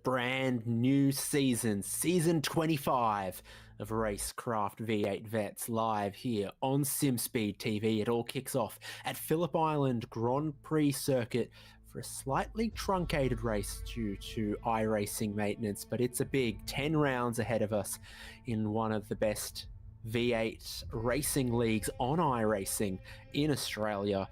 brand new season, season 25 of RaceKraft V8 Vets live here on SimSpeed TV. It all kicks off at Phillip Island Grand Prix circuit for a slightly truncated race due to iRacing maintenance, but it's a big 10 rounds ahead of us in one of the best V8 racing leagues on iRacing in Australia.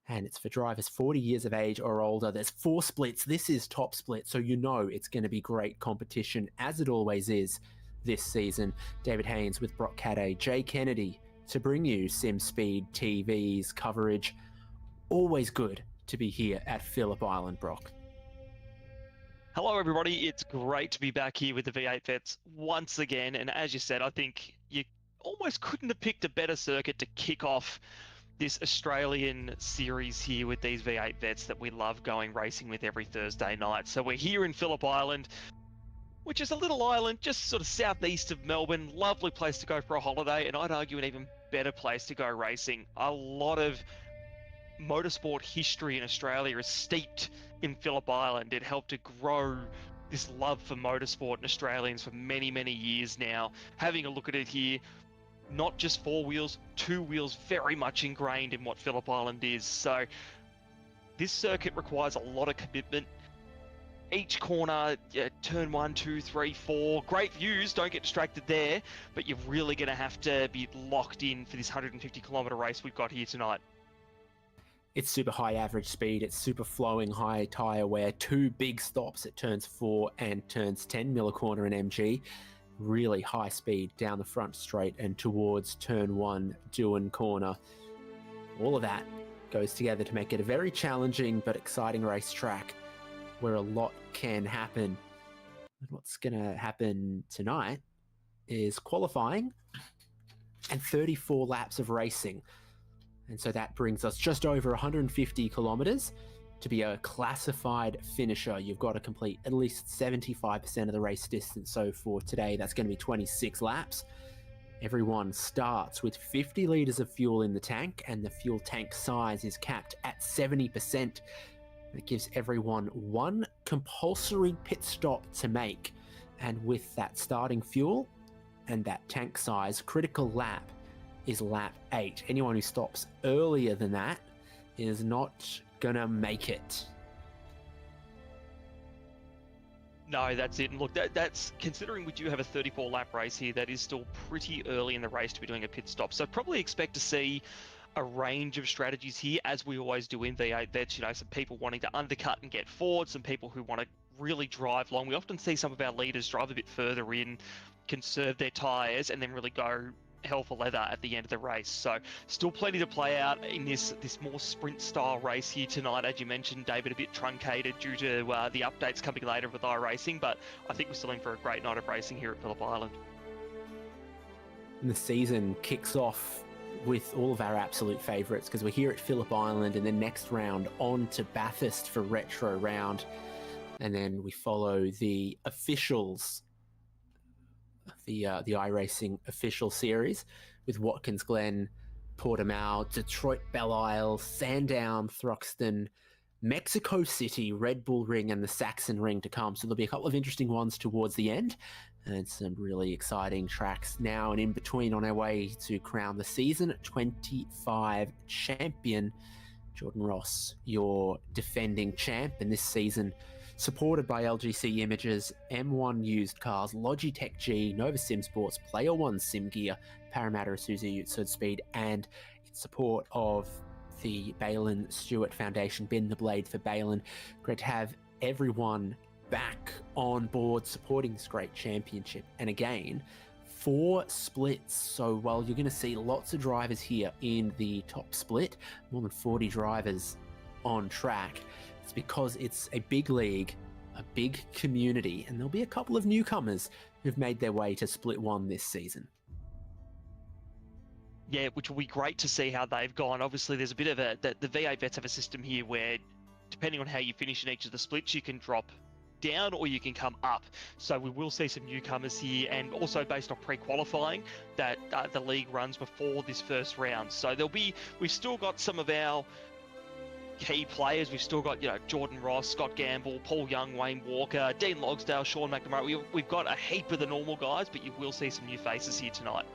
And it's for drivers 40 years of age or older. There's 4 splits. This is top split, so you know it's going to be great competition, as it always is this season. David Haynes with Brock Cadday, Jay Kennedy to bring you SimSpeed TV's coverage. Always good to be here at Phillip Island, Brock. Hello everybody, it's great to be back here with the V8 Vets once again. And as you said, I think you almost couldn't have picked a better circuit to kick off this Australian series here with these V8 Vets that we love going racing with every Thursday night. So we're here in Phillip Island, which is a little island just sort of southeast of Melbourne. Lovely place to go for a holiday, and I'd argue an even better place to go racing. A lot of motorsport history in Australia is steeped in Phillip Island. It helped to grow this love for motorsport in Australians for many, many years now. Having a look at it here, not just 4 wheels, 2 wheels, very much ingrained in what Phillip Island is. So this circuit requires a lot of commitment. Each corner, turn 1, 2, 3, 4, great views, don't get distracted there, but you're really going to have to be locked in for this 150-kilometre race we've got here tonight. It's super high average speed, it's super flowing, high tyre wear, 2 big stops at turns 4 and turns 10, millicorner and MG. Really high speed down the front straight and towards turn 1, Dewan corner. All of that goes together to make it a very challenging but exciting racetrack where a lot can happen. And what's going to happen tonight is qualifying and 34 laps of racing. And so that brings us just over 150 kilometres. To be a classified finisher, you've got to complete at least 75% of the race distance. So for today, that's going to be 26 laps. Everyone starts with 50 litres of fuel in the tank, and the fuel tank size is capped at 70%. It gives everyone 1 compulsory pit stop to make. And with that starting fuel and that tank size, critical lap is lap 8. Anyone who stops earlier than that is not gonna make it. No, that's it. And look, that's considering we do have a 34 lap race here, that is still pretty early in the race to be doing a pit stop. So probably expect to see a range of strategies here, as we always do in V8 Vets. You know, some people wanting to undercut and get forward, some people who want to really drive long. We often see some of our leaders drive a bit further in, conserve their tyres, and then really go hell for leather at the end of the race. So still plenty to play out in this more sprint style race here tonight. As you mentioned, David, a bit truncated due to the updates coming later with iRacing, but I think we're still in for a great night of racing here at Phillip Island. And the season kicks off with all of our absolute favourites, because we're here at Phillip Island, and then next round on to Bathurst for Retro Round, and then we follow the officials, the iRacing official series, with Watkins Glen, Portimao, Detroit Belle Isle, Sandown, Thruxton, Mexico City, Red Bull Ring, and the Saxon Ring to come. So there'll be a couple of interesting ones towards the end, and some really exciting tracks now and in between on our way to crown the season 25 champion. Jordan Ross, your defending champ, and this season supported by LGC Images, M1 Used Cars, Logitech G, Nova Sim Sports, Player One Sim Gear, Parramatta Isuzu Ute Speed, and in support of the Balin Stewart Foundation, Bend the Blade for Balin. Great to have everyone back on board supporting this great championship. And again, 4 splits. So while you're going to see lots of drivers here in the top split, more than 40 drivers on track, it's because it's a big league, a big community, and there'll be a couple of newcomers who've made their way to Split 1 this season. Yeah, which will be great to see how they've gone. Obviously, there's a bit of the V8 Vets have a system here where, depending on how you finish in each of the splits, you can drop down or you can come up. So we will see some newcomers here, and also based on pre-qualifying that the league runs before this first round. So we've still got some of our key players. We've still got, Jordan Ross, Scott Gamble, Paul Young, Wayne Walker, Dean Logsdale, Sean McNamara. We've got a heap of the normal guys, but you will see some new faces here tonight.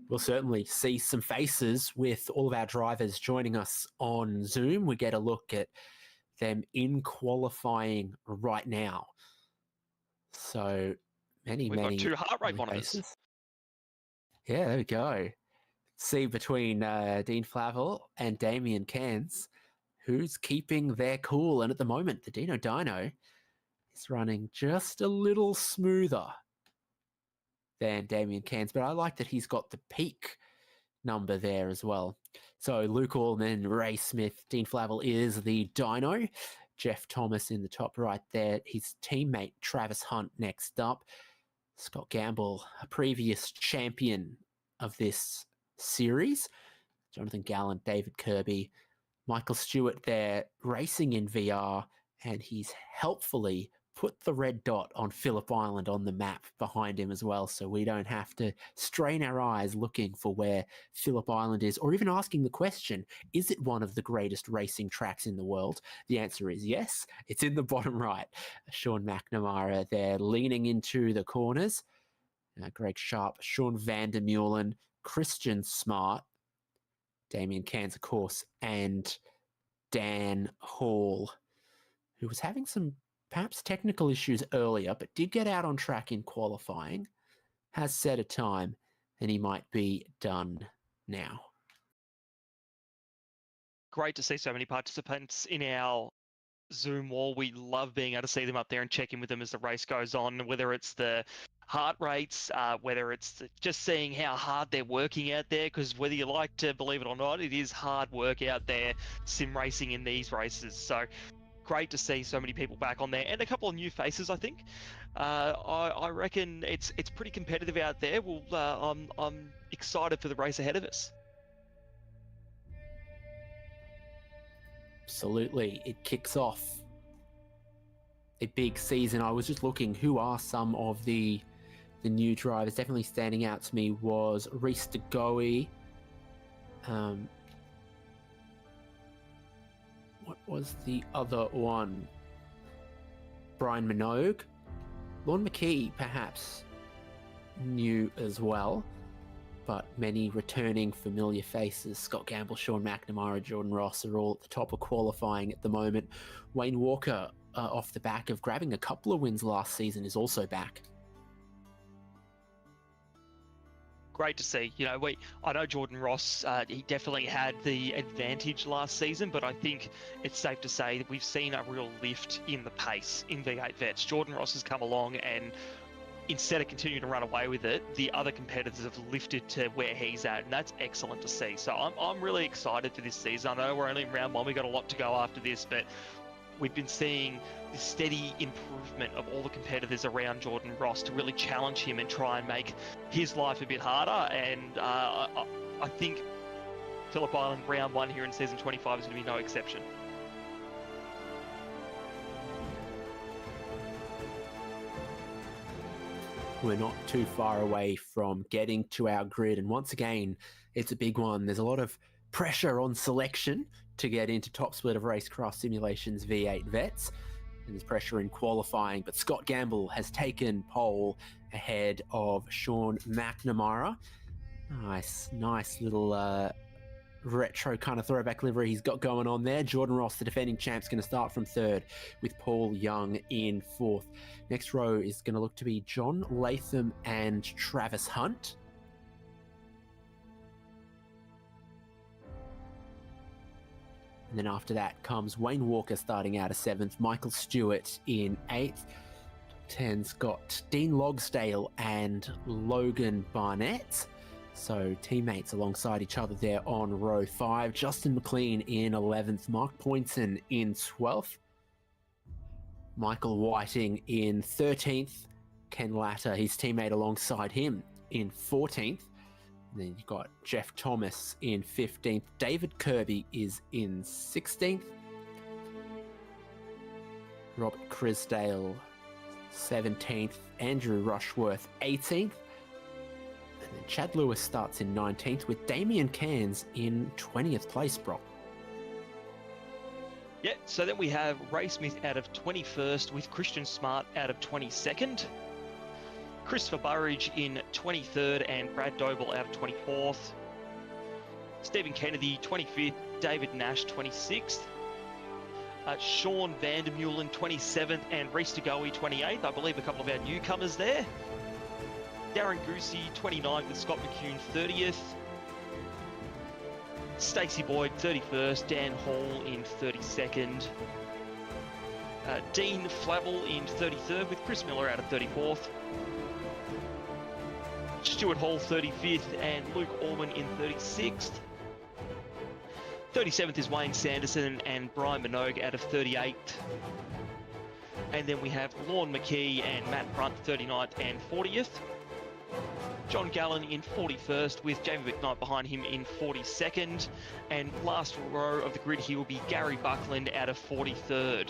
We'll certainly see some faces with all of our drivers joining us on Zoom. We get a look at them in qualifying right now. So many We've got 2 heart rate monitors. faces. Yeah, there we go. See between Dean Flavel and Damien Cairns who's keeping their cool. And at the moment, the Dino Dyno is running just a little smoother than Damien Cairns, but I like that he's got the peak number there as well. So Luke Allman, Ray Smith, Dean Flavel is the Dyno. Jeff Thomas in the top right there. His teammate Travis Hunt next up. Scott Gamble, a previous champion of this series. Jonathan Gallant, David Kirby, Michael Stewart there racing in VR, and he's helpfully put the red dot on Phillip Island on the map behind him as well, so we don't have to strain our eyes looking for where Phillip Island is, or even asking the question, is it one of the greatest racing tracks in the world? The answer is yes. It's in the bottom right. Sean McNamara there leaning into the corners. Greg Sharp, Sean Vandermeulen, Christian Smart, Damien Cairns, of course, and Dan Hall, who was having some perhaps technical issues earlier, but did get out on track in qualifying, has set a time, and he might be done now. Great to see so many participants in our Zoom wall. We love being able to see them up there and check in with them as the race goes on, whether it's the heart rates, whether it's just seeing how hard they're working out there, because whether you like to believe it or not, it is hard work out there sim racing in these races. So great to see so many people back on there, and a couple of new faces. I think I reckon it's pretty competitive out there. I'm excited for the race ahead of us. Absolutely, it kicks off a big season. I was just looking, who are some of the new drivers? Definitely standing out to me was Reese DeGoey. What was the other one? Brian Minogue. Lon McKee, perhaps new as well, but many returning familiar faces. Scott Gamble, Sean McNamara, Jordan Ross are all at the top of qualifying at the moment. Wayne Walker, off the back of grabbing a couple of wins last season, is also back. Great to see. I know Jordan Ross, he definitely had the advantage last season, but I think it's safe to say that we've seen a real lift in the pace in V8 Vets. Jordan Ross has come along, and instead of continuing to run away with it, the other competitors have lifted to where he's at, and that's excellent to see. So I'm really excited for this season. I know we're only in round 1, we've got a lot to go after this, but we've been seeing the steady improvement of all the competitors around Jordan Ross to really challenge him and try and make his life a bit harder. And I think Phillip Island round 1 here in season 25 is going to be no exception. We're not too far away from getting to our grid, and once again, it's a big one. There's a lot of pressure on selection to get into top split of RaceKraft Simulations V8 Vets, and there's pressure in qualifying, but Scott Gamble has taken pole ahead of Sean McNamara. Nice little retro kind of throwback livery he's got going on there. Jordan Ross, the defending champ's going to start from 3rd with Paul Young in 4th. Next row is going to look to be John Latham and Travis Hunt. And then after that comes Wayne Walker starting out of 7th, Michael Stewart in 8th. Top 10's got Dean Logsdale and Logan Barnett. So teammates alongside each other there on row 5. Justin McLean in 11th, Mark Poynton in 12th. Michael Whiting in 13th. Ken Latter, his teammate alongside him, in 14th. And then you've got Jeff Thomas in 15th. David Kirby is in 16th. Robert Crisdale, 17th. Andrew Rushworth, 18th. And then Chad Lewis starts in 19th with Damien Cairns in 20th place, Brock. Yeah, so then we have Ray Smith out of 21st with Christian Smart out of 22nd. Christopher Burridge in 23rd and Brad Doble out of 24th. Stephen Kennedy 25th, David Nash 26th. Sean Vandermeulen 27th and Reese DeGoey 28th. I believe a couple of our newcomers there. Darren Goosey 29th with Scott McCune 30th. Stacey Boyd 31st, Dan Hall in 32nd. Dean Flavel in 33rd with Chris Miller out of 34th. Stuart Hall 35th and Luke Orman in 36th. 37th is Wayne Sanderson and Brian Minogue out of 38th. And then we have Lorne McKee and Matt Brunt 39th and 40th. John Gallen in 41st with Jamie McKnight behind him in 42nd. And last row of the grid here will be Gary Buckland out of 43rd.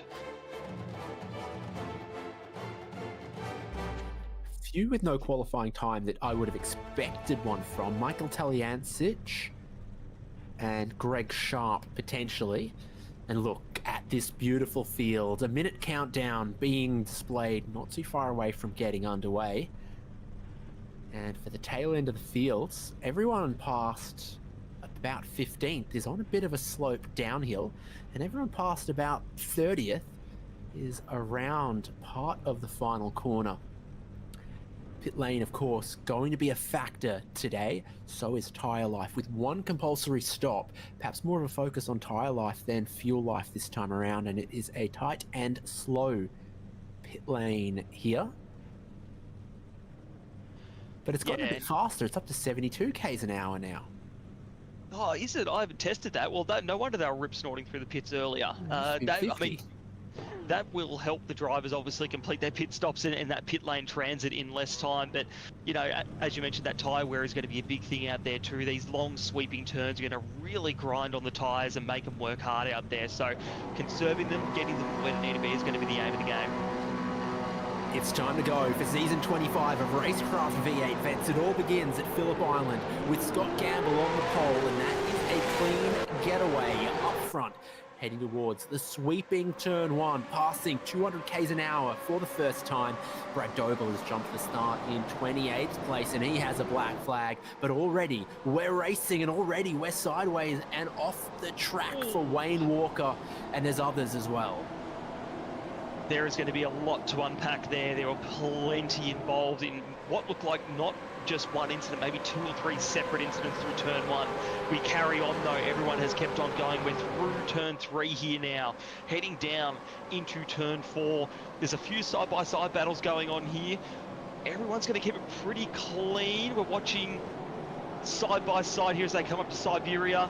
Few with no qualifying time that I would have expected one from. Michael Taliancic and Greg Sharp potentially. And look at this beautiful field. A minute countdown being displayed not too far away from getting underway. And for the tail end of the fields, everyone past about 15th is on a bit of a slope downhill, and everyone past about 30th is around part of the final corner. Pit lane, of course, going to be a factor today. So is tyre life, with one compulsory stop. Perhaps more of a focus on tyre life than fuel life this time around, and it is a tight and slow pit lane here. But it's gotten a bit faster. It's up to 72 k's an hour now. Oh, is it? I haven't tested that. Well, no wonder they were rip snorting through the pits earlier. That will help the drivers obviously complete their pit stops and that pit lane transit in less time. But, you know, as you mentioned, that tyre wear is going to be a big thing out there too. These long sweeping turns are going to really grind on the tyres and make them work hard out there. So conserving them, getting them where they need to be is going to be the aim of the game. It's time to go for season 25 of RaceKraft V8 Vets. It all begins at Phillip Island with Scott Gamble on the pole, and that is a clean getaway up front, heading towards the sweeping turn one, passing 200 k's an hour for the first time. Brad Doble has jumped the start in 28th place, and he has a black flag. But already we're racing, and already we're sideways and off the track for Wayne Walker, and there's others as well. There is going to be a lot to unpack there. There were plenty involved in what looked like not just one incident, maybe 2 or 3 separate incidents through turn one. We carry on though, everyone has kept on going. We're through turn 3 here now, heading down into turn 4. There's a few side-by-side battles going on here. Everyone's going to keep it pretty clean. We're watching side-by-side here as they come up to Siberia.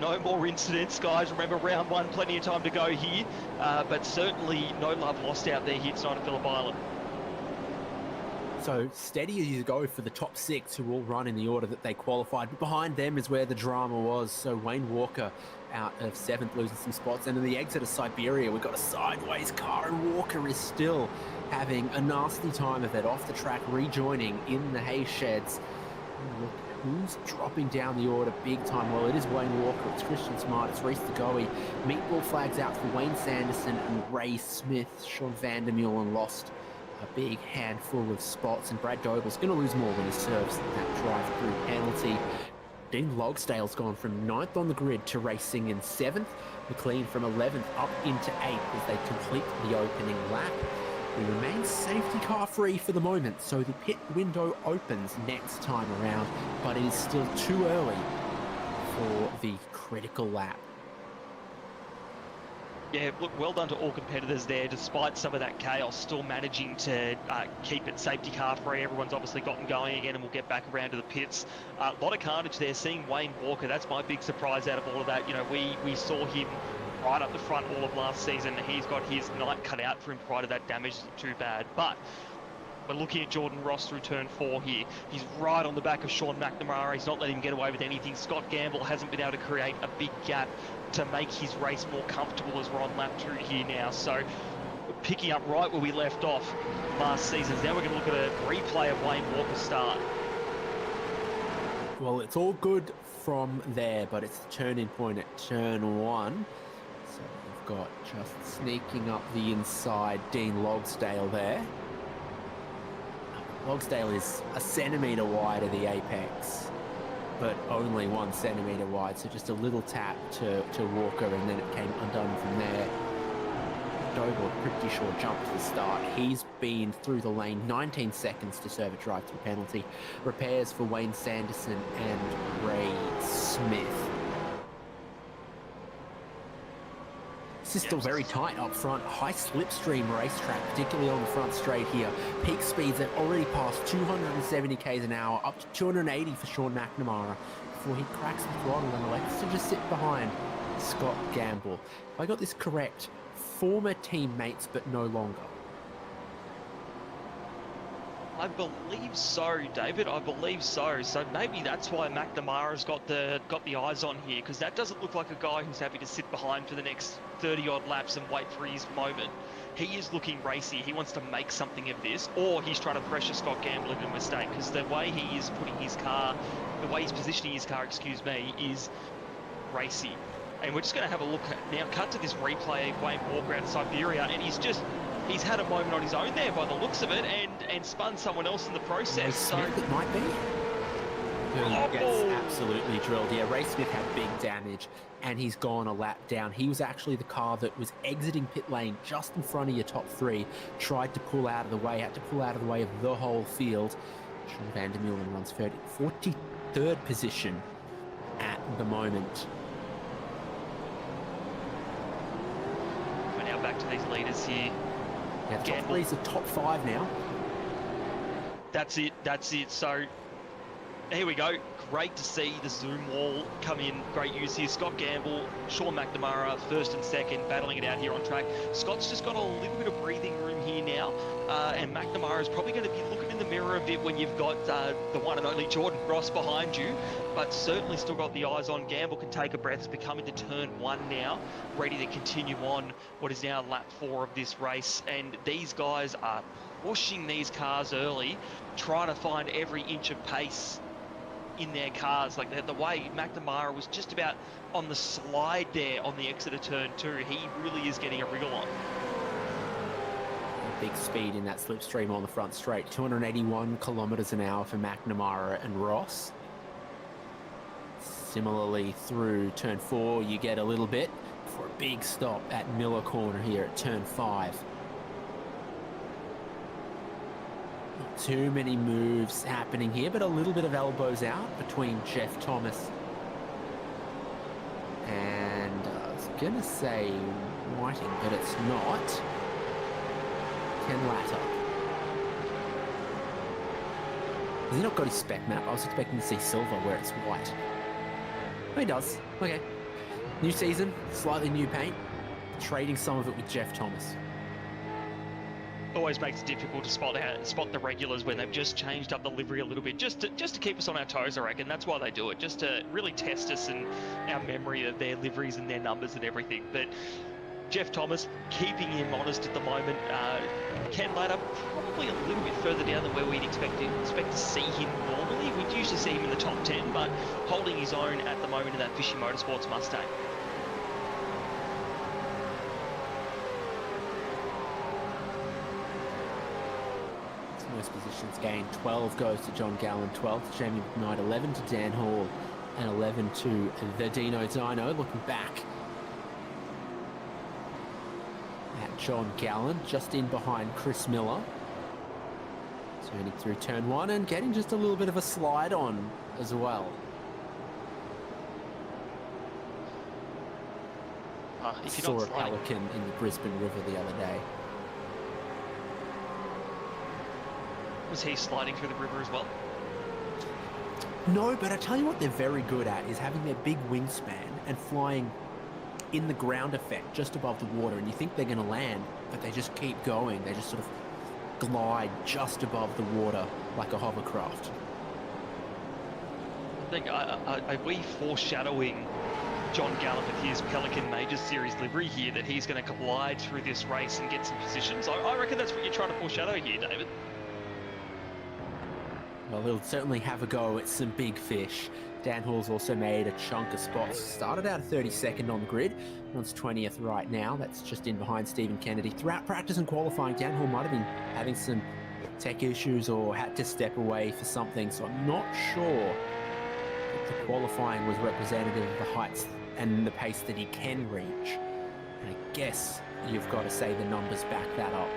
No more incidents, guys. Remember, round 1, plenty of time to go here. But certainly no love lost out there here tonight at Phillip Island. So steady as you go for the top 6 who all run in the order that they qualified. But behind them is where the drama was. So Wayne Walker out of 7th, losing some spots. And in the exit of Siberia, we've got a sideways car, and Walker is still having a nasty time of it. Off the track, rejoining in the hay sheds. Look, who's dropping down the order big time? Well, it is Wayne Walker, it's Christian Smart, it's Reese DeGoey. Meatball flags out for Wayne Sanderson and Ray Smith. Sean Vandermeulen lost a big handful of spots, and Brad Doble's going to lose more when he serves that drive-through penalty. Dean Logsdale's gone from 9th on the grid to racing in 7th. McLean from 11th up into 8th as they complete the opening lap. We remain safety car free for the moment, so the pit window opens next time around, but it is still too early for the critical lap. Yeah, look, well done to all competitors there, despite some of that chaos, still managing to keep it safety car free. Everyone's obviously gotten going again, and we'll get back around to the pits. A lot of carnage there, seeing Wayne Walker, that's my big surprise out of all of that. You know, we saw him right up the front all of last season. He's got his night cut out for him prior to that damage. Isn't too bad. But we're looking at Jordan Ross through turn 4 here. He's right on the back of Sean McNamara. He's not letting him get away with anything. Scott Gamble hasn't been able to create a big gap to make his race more comfortable as we're on lap 2 here now. So we're picking up right where we left off last season. Now we're going to look at a replay of Wayne Walker's start. Well, it's all good from there, but it's the turning point at turn 1. So we've got just sneaking up the inside Dean Logsdale there. Logsdale is a centimetre wide of the apex, but only 1 centimetre wide, so just a little tap to Walker, and then it came undone from there. Doble, pretty short jump to the start. He's been through the lane 19 seconds to serve a drive-through penalty. Repairs for Wayne Sanderson and Ray Smith. This is still very tight up front. High slipstream racetrack, particularly on the front straight here. Peak speeds have already passed 270 k's an hour, up to 280 for Sean McNamara before he cracks the throttle and elects to just sit behind Scott Gamble. If I got this correct, former teammates but no longer. I believe so, David. I believe so. So maybe that's why McNamara's got the eyes on here, because that doesn't look like a guy who's happy to sit behind for the next 30-odd laps and wait for his moment. He is looking racy. He wants to make something of this, or he's trying to pressure Scott Gamble into a mistake, because the way he is putting his car, the way he's positioning his car, is racy. And we're just going to have a look at now. Cut to this replay of Wayne Walker out of Siberia, and he's had a moment on his own there by the looks of it, and spun someone else in the process. So it might be. Who gets absolutely drilled. Yeah, Ray Smith had big damage, and he's gone a lap down. He was actually the car that was exiting pit lane just in front of your top 3. Tried to pull out of the way, had to pull out of the way of the whole field. Sean van der Meulen runs 43rd position at the moment. We're now back to these leaders here. Yeah, the top 3's the top 5 now. That's it. So here we go. Great to see the zoom wall come in. Great use here. Scott Gamble, Sean McNamara, first and second, battling it out here on track. Scott's just got a little bit of breathing room here now, and McNamara is probably going to be looking in the mirror a bit when you've got the one and only Jordan Ross behind you, but certainly still got the eyes on. Gamble can take a breath as we come into turn 1 now, ready to continue on what is now lap 4 of this race, and these guys are pushing these cars early, trying to find every inch of pace in their cars. Like the way McNamara was just about on the slide there on the exit of turn 2, he really is getting a wriggle on. Big speed in that slipstream on the front straight, 281 kilometers an hour for McNamara and Ross. Similarly through turn 4 you get a little bit for a big stop at Miller Corner here at turn 5. Not too many moves happening here, but a little bit of elbows out between Jeff Thomas and I was gonna say Whiting, but it's not. Ken Latta. Has he not got his spec map? I was expecting to see silver where it's white. Oh, he does. Okay. New season, slightly new paint. Trading some of it with Jeff Thomas. Always makes it difficult to spot the regulars when they've just changed up the livery a little bit, just to keep us on our toes, I reckon. That's why they do it, just to really test us and our memory of their liveries and their numbers and everything. But Jeff Thomas keeping him honest at the moment. Ken Latta probably a little bit further down than where we'd expect to see him normally. We'd usually see him in the top 10, but holding his own at the moment in that Fishy Motorsports Mustang. Most positions gained. 12 goes to John Gallen, 12 to Jamie McKnight, 11 to Dan Hall, and 11 to the Dino Dino. Looking back at John Gallen, just in behind Chris Miller. Turning through turn 1 and getting just a little bit of a slide on as well. If you're Saw not a sliding, pelican in the Brisbane River the other day. was he sliding through the river as well? No, but I tell you what they're very good at is having their big wingspan and flying in the ground effect just above the water, and you think they're going to land, but they just keep going. They just sort of glide just above the water like a hovercraft. I think, are we foreshadowing John Gallen with his Pelican Majors Series livery here, that he's going to glide through this race and get some positions? I reckon that's what you're trying to foreshadow here, David. Well, he'll certainly have a go at some big fish. Dan Hall's also made a chunk of spots. Started out 32nd on the grid. Runs 20th right now. That's just in behind Stephen Kennedy. Throughout practice and qualifying, Dan Hall might have been having some tech issues or had to step away for something. So I'm not sure that the qualifying was representative of the heights and the pace that he can reach. And I guess you've got to say the numbers back that up.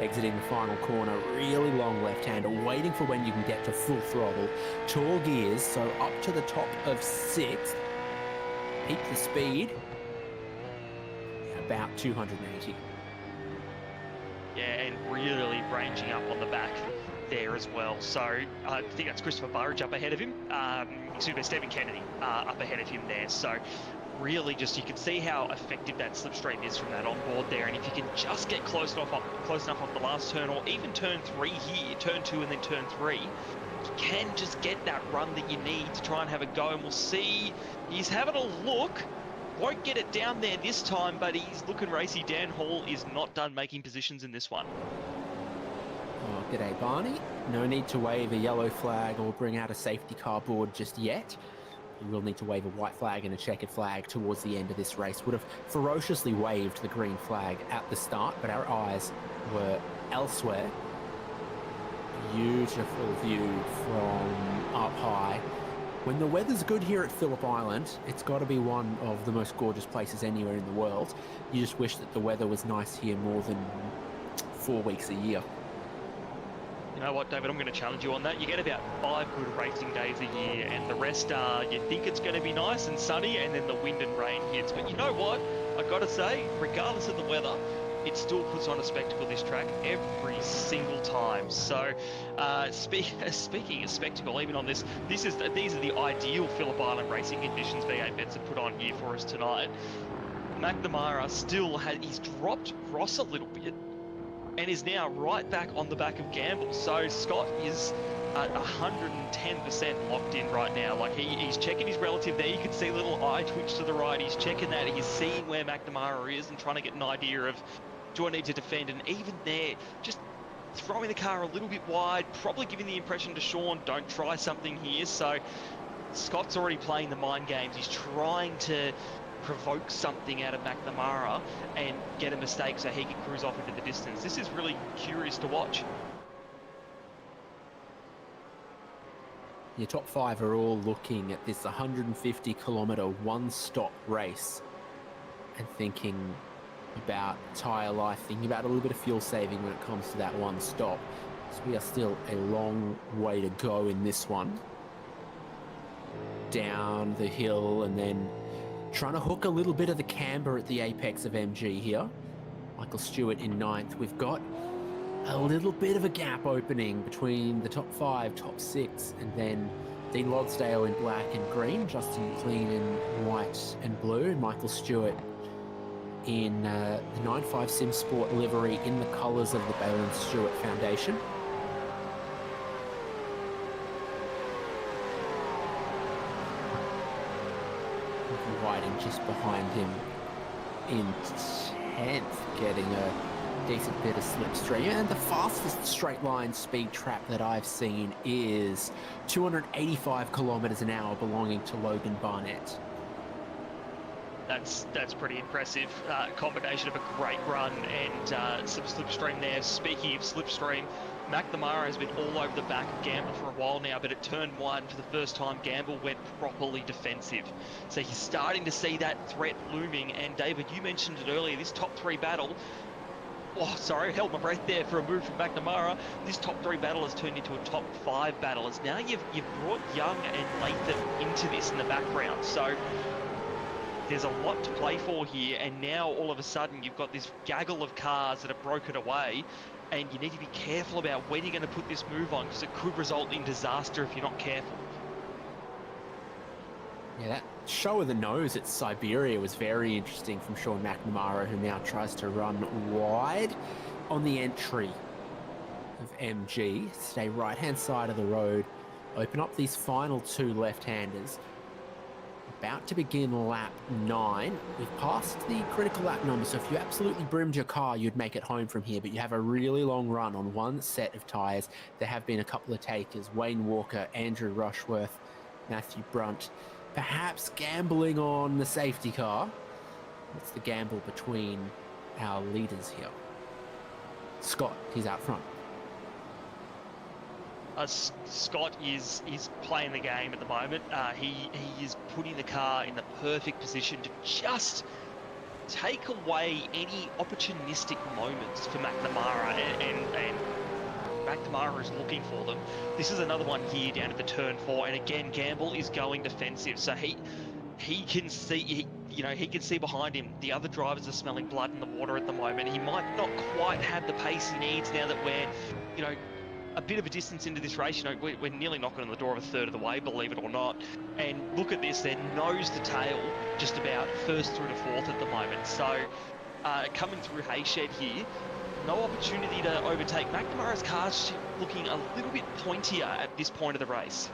Exiting the final corner, really long left-hander, waiting for when you can get to full throttle. Tall gears, so up to the top of 6th. Peak the speed, about 280. Yeah, and really ranging up on the back there as well. So I think that's Christopher Burridge up ahead of him. Excuse me, Stephen Kennedy up ahead of him there. So really just, you can see how effective that slipstream is from that onboard there. And if you can just get close enough off the last turn, or even turn 3 here, turn 2 and then turn 3, you can just get that run that you need to try and have a go. And we'll see, he's having a look. Won't get it down there this time, but he's looking racy. Dan Hall is not done making positions in this one. Oh, g'day, Barney. No need to wave a yellow flag or bring out a safety car board just yet. You will need to wave a white flag and a checkered flag towards the end of this race. Would have ferociously waved the green flag at the start, but our eyes were elsewhere. Beautiful view from up high. When the weather's good here at Phillip Island, it's got to be one of the most gorgeous places anywhere in the world. You just wish that the weather was nice here more than 4 weeks a year. You know what, David, I'm going to challenge you on that. You get about 5 good racing days a year, and the rest are, you think it's going to be nice and sunny, and then the wind and rain hits. But you know what? I've got to say, regardless of the weather, it still puts on a spectacle, this track, every single time. So, speaking of spectacle, even on this, these are the ideal Phillip Island racing conditions V8 Vets have put on here for us tonight. McNamara still he's dropped Ross a little bit, and is now right back on the back of Gamble. So Scott is at 110% locked in right now. Like he's checking his relative there. You can see a little eye twitch to the right. He's checking that. He's seeing where McNamara is and trying to get an idea of, do I need to defend? And even there, just throwing the car a little bit wide, probably giving the impression to Sean, don't try something here. So Scott's already playing the mind games. He's trying to provoke something out of McNamara and get a mistake so he can cruise off into the distance. This is really curious to watch. Your top 5 are all looking at this 150-kilometre one-stop race and thinking about tyre life, thinking about a little bit of fuel saving when it comes to that one stop. So we are still a long way to go in this one. Down the hill and then trying to hook a little bit of the camber at the apex of MG here. Michael Stewart in 9th. We've got a little bit of a gap opening between the top 5, top 6, and then Dean Lodsdale in black and green, Justin McLean in white and blue, and Michael Stewart in the 9.5 Sim Sport livery in the colours of the Balin Stewart Foundation. Whiting just behind him in 10th, getting a decent bit of slipstream. And the fastest straight line speed trap that I've seen is 285 kilometres an hour, belonging to Logan Barnett. That's pretty impressive. Combination of a great run and some slipstream there. Speaking of slipstream, McNamara has been all over the back of Gamble for a while now, but at turn 1, for the first time, Gamble went properly defensive. So he's starting to see that threat looming. And David, you mentioned it earlier, this top 3 battle. Oh, sorry, held my breath there for a move from McNamara. This top 3 battle has turned into a top 5 battle. As now you've brought Young and Latham into this in the background. So there's a lot to play for here, and now all of a sudden you've got this gaggle of cars that are broken away, and you need to be careful about when you're going to put this move on, because it could result in disaster if you're not careful. Yeah, that show of the nose at Siberia was very interesting from Sean McNamara, who now tries to run wide on the entry of MG. Stay right-hand side of the road, open up these final 2 left-handers. about to begin lap 9. We've passed the critical lap number, so if you absolutely brimmed your car, you'd make it home from here, but you have a really long run on one set of tyres. There have been a couple of takers, Wayne Walker, Andrew Rushworth, Matthew Brunt, perhaps gambling on the safety car. What's the gamble between our leaders here? Scott, he's out front. Scott is playing the game at the moment. He is putting the car in the perfect position to just take away any opportunistic moments for McNamara, and McNamara is looking for them. This is another one here down at the turn 4, and again, Gamble is going defensive, so he can see, he can see behind him. The other drivers are smelling blood in the water at the moment. He might not quite have the pace he needs now that we're, a bit of a distance into this race. We're nearly knocking on the door of a third of the way, believe it or not. And look at this, they're nose to tail, just about first through to fourth at the moment. So coming through Hayshed here, no opportunity to overtake. McNamara's car's looking a little bit pointier at this point of the race.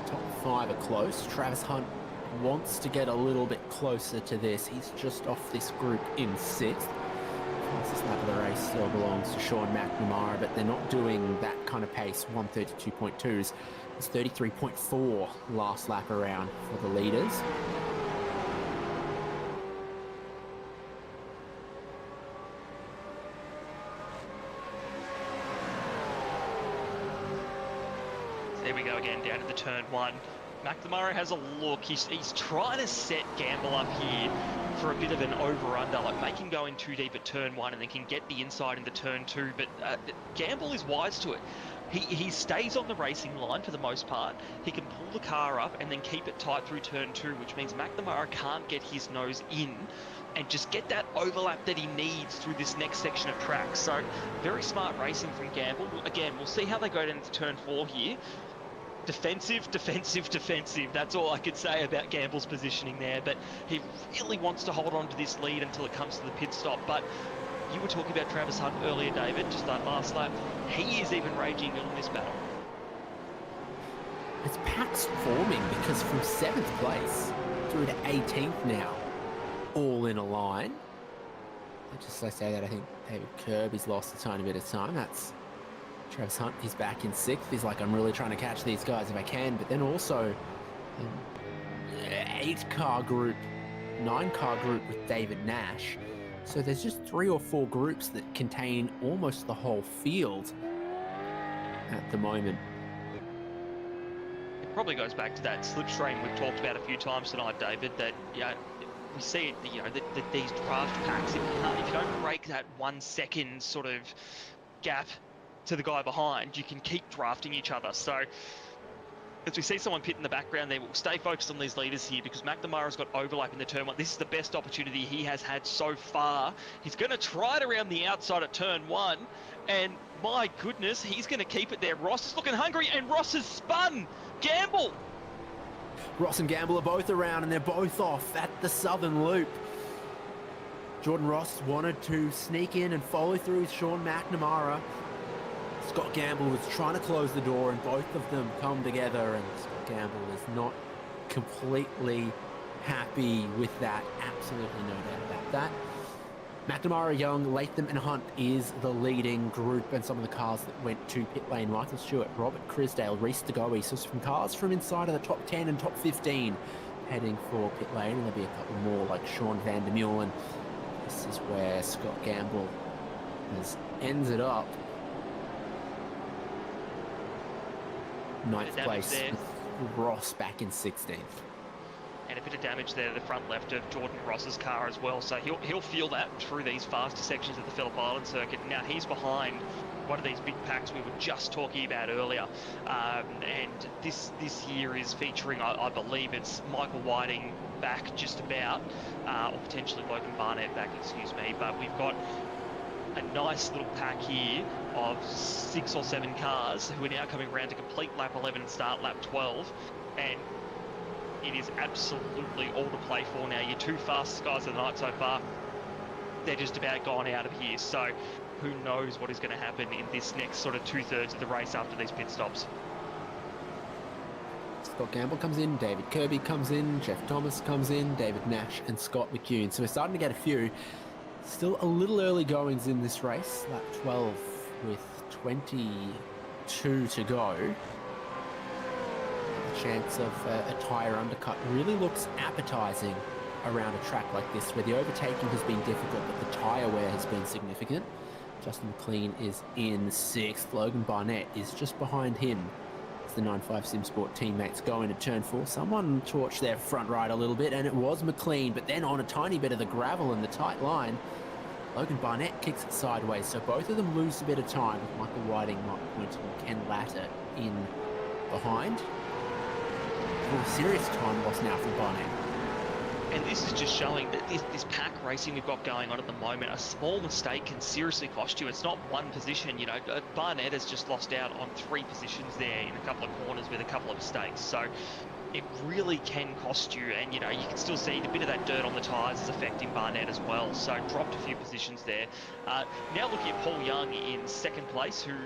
The top 5 are close. Travis Hunt wants to get a little bit closer to this. He's just off this group in 6th. Fastest lap of the race still belongs to Sean McNamara, but they're not doing that kind of pace. 132.2s. It's 33.4 last lap around for the leaders. There we go again, down to the turn 1. McNamara has a look. He's trying to set Gamble up here for a bit of an over-under, like make him go in too deep at turn 1 and then can get the inside into turn 2. But Gamble is wise to it. He stays on the racing line for the most part. He can pull the car up and then keep it tight through turn 2, which means McNamara can't get his nose in and just get that overlap that he needs through this next section of track. So very smart racing from Gamble. Again, we'll see how they go down to turn 4 here. Defensive, defensive, defensive. That's all I could say about Gamble's positioning there. But he really wants to hold on to this lead until it comes to the pit stop. But you were talking about Travis Hunt earlier, David, just that last lap. He is even raging on this battle. It's packs forming because from 7th place through to 18th now, all in a line. Just as I say that, I think David Kirby's lost a tiny bit of time. That's Travis Hunt, he's back in 6th. He's like, I'm really trying to catch these guys if I can. But then also, 8-car group, 9-car group with David Nash. So there's just 3 or 4 groups that contain almost the whole field at the moment. It probably goes back to that slipstream we've talked about a few times tonight, David, that, we see it, that these draft packs, if you don't break that 1 second sort of gap to the guy behind, you can keep drafting each other. So as we see someone pit in the background there, we'll stay focused on these leaders here because McNamara's got overlap in the turn 1. This is the best opportunity he has had so far. He's going to try it around the outside at turn 1, and my goodness, he's going to keep it there. Ross is looking hungry, and Ross has spun. Gamble! Ross and Gamble are both around, and they're both off at the southern loop. Jordan Ross wanted to sneak in and follow through with Sean McNamara. Scott Gamble was trying to close the door, and both of them come together, and Scott Gamble is not completely happy with that. Absolutely no doubt about that. McNamara, Young, Latham and Hunt is the leading group, and some of the cars that went to pit lane: Michael Stewart, Robert Crisdale, Reese DeGoey. So some cars from inside of the top 10 and top 15 heading for pit lane, and there'll be a couple more like Sean Van der Meulen. This is where Scott Gamble has ended up. 9th place with Ross back in 16th. And a bit of damage there to the front left of Jordan Ross's car as well. So he'll feel that through these faster sections of the Phillip Island circuit. Now he's behind one of these big packs we were just talking about earlier. And this year is featuring, I believe it's Michael Whiting back just about, or potentially Logan Barnett back, excuse me. But we've got a nice little pack here of 6 or 7 cars who are now coming around to complete lap 11 and start lap 12, and it is absolutely all to play for now. Your 2 fastest guys of the night so far, they're just about gone out of here. So who knows what is going to happen in this next sort of 2/3 of the race after these pit stops. Scott Gamble comes in, David Kirby comes in, Jeff Thomas comes in, David Nash and Scott McCune. So we're starting to get a few. Still a little early goings in this race. Lap 12 with 22 to go. The chance of a tyre undercut really looks appetising around a track like this, where the overtaking has been difficult, but the tyre wear has been significant. Justin McLean is in 6th. Logan Barnett is just behind him. As the 9.5 SimSport teammates go into turn 4. Someone torched their front right a little bit, and it was McLean, but then on a tiny bit of the gravel in the tight line, Logan Barnett kicks it sideways, so both of them lose a bit of time, with Michael Whiting, Mark Poynton and Ken Latter in behind. Oh, serious time loss now from Barnett. And this is just showing that this pack racing we've got going on at the moment, a small mistake can seriously cost you. It's not one position, you know. Barnett has just lost out on 3 positions there in a couple of corners with a couple of mistakes. So it really can cost you, and you know, you can still see the bit of that dirt on the tyres is affecting Barnett as well. So dropped a few positions there. Now looking at Paul Young in 2nd place, who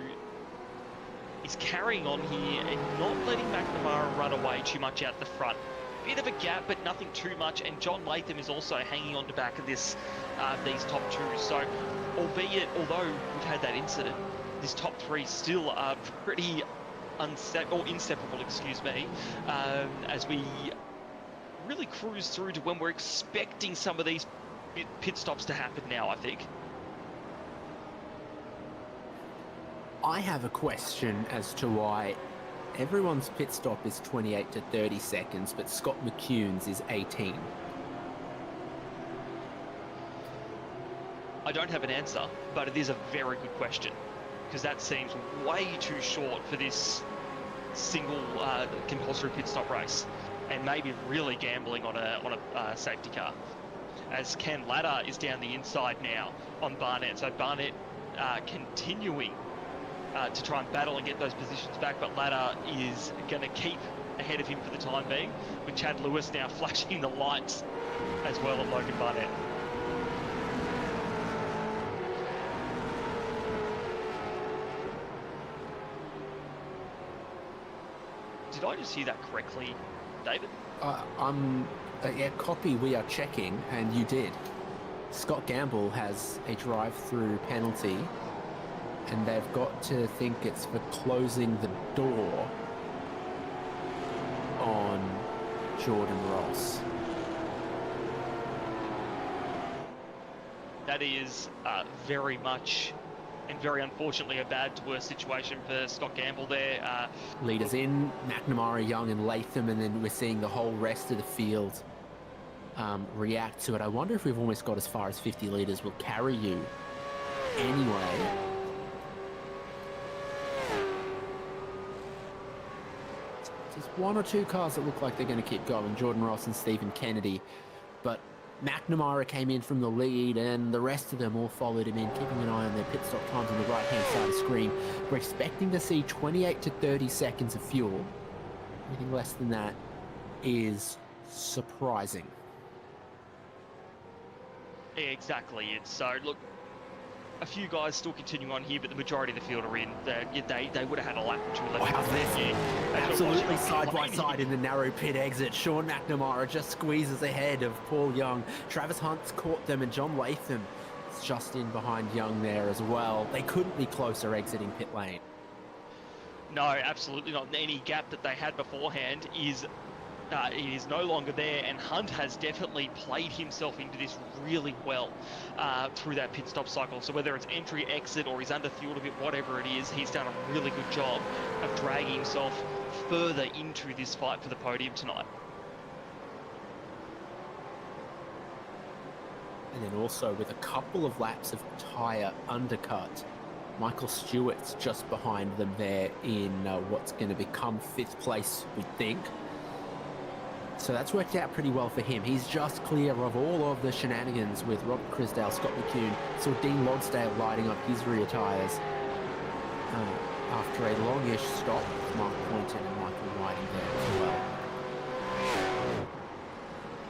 is carrying on here and not letting McNamara run away too much out the front. Bit of a gap, but nothing too much. And John Latham is also hanging on to back of this, these top 2. So, although we've had that incident, this top 3 still are pretty inseparable, excuse me, as we really cruise through to when we're expecting some of these pit stops to happen now, I think. I have a question as to why everyone's pit stop is 28 to 30 seconds, but Scott McCune's is 18. I don't have an answer, but it is a very good question, because that seems way too short for this single compulsory pit stop race, and maybe really gambling on a safety car. As Ken Latter is down the inside now on Barnett, so Barnett continuing to try and battle and get those positions back, but Latter is going to keep ahead of him for the time being, with Chad Lewis now flashing the lights as well at Logan Barnett. Did I just hear that correctly, David? Yeah, copy, we are checking, and you did. Scott Gamble has a drive-through penalty, and they've got to think it's for closing the door on Jordan Ross. That is very much and very unfortunately a bad to worse situation for Scott Gamble there. Leaders in, McNamara, Young and Latham, and then we're seeing the whole rest of the field react to it. I wonder if we've almost got as far as 50 litres will carry you anyway. There's 1 or 2 cars that look like they're going to keep going, Jordan Ross and Stephen Kennedy, but McNamara came in from the lead and the rest of them all followed him in, keeping an eye on their pit stop times on the right hand side of the screen. We're expecting to see 28 to 30 seconds of fuel. Anything less than that is surprising. Yeah, exactly. It's so look, a few guys still continuing on here, but the majority of the field are in. They would have had a lap or 2 left. Wow, this absolutely side by side in the narrow pit exit. Sean McNamara just squeezes ahead of Paul Young. Travis Hunt's caught them, and John Latham is just in behind Young there as well. They couldn't be closer exiting pit lane. No, absolutely not. Any gap that they had beforehand is it is no longer there, and Hunt has definitely played himself into this really well through that pit stop cycle. So whether it's entry, exit, or he's under-fueled a bit, whatever it is, he's done a really good job of dragging himself further into this fight for the podium tonight. And then also with a couple of laps of tyre undercut, Michael Stewart's just behind them there in what's going to become 5th place, we think. So that's worked out pretty well for him. He's just clear of all of the shenanigans with Robert Crisdale, Scott McCune. Saw Dean Logsdale lighting up his rear tyres after a longish stop with Mark Poynton and Michael Whiting there as well.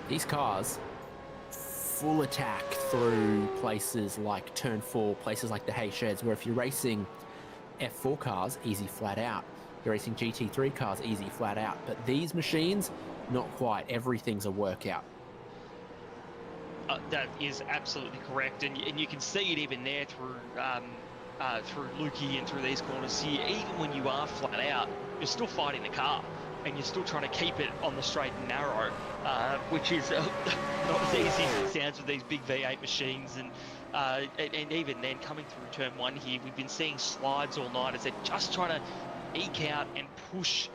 These cars full attack through places like turn 4, places like the hay sheds, where if you're racing F4 cars, easy flat out. You're racing GT3 cars, easy flat out. But these machines, not quite. Everything's a workout. That is absolutely correct, and you can see it even there through Lukey and through these corners. See, even when you are flat out, you're still fighting the car, and you're still trying to keep it on the straight and narrow, which is not as easy as it sounds with these big V8 machines. And even then, coming through turn 1 here, we've been seeing slides all night as they're just trying to eke out and push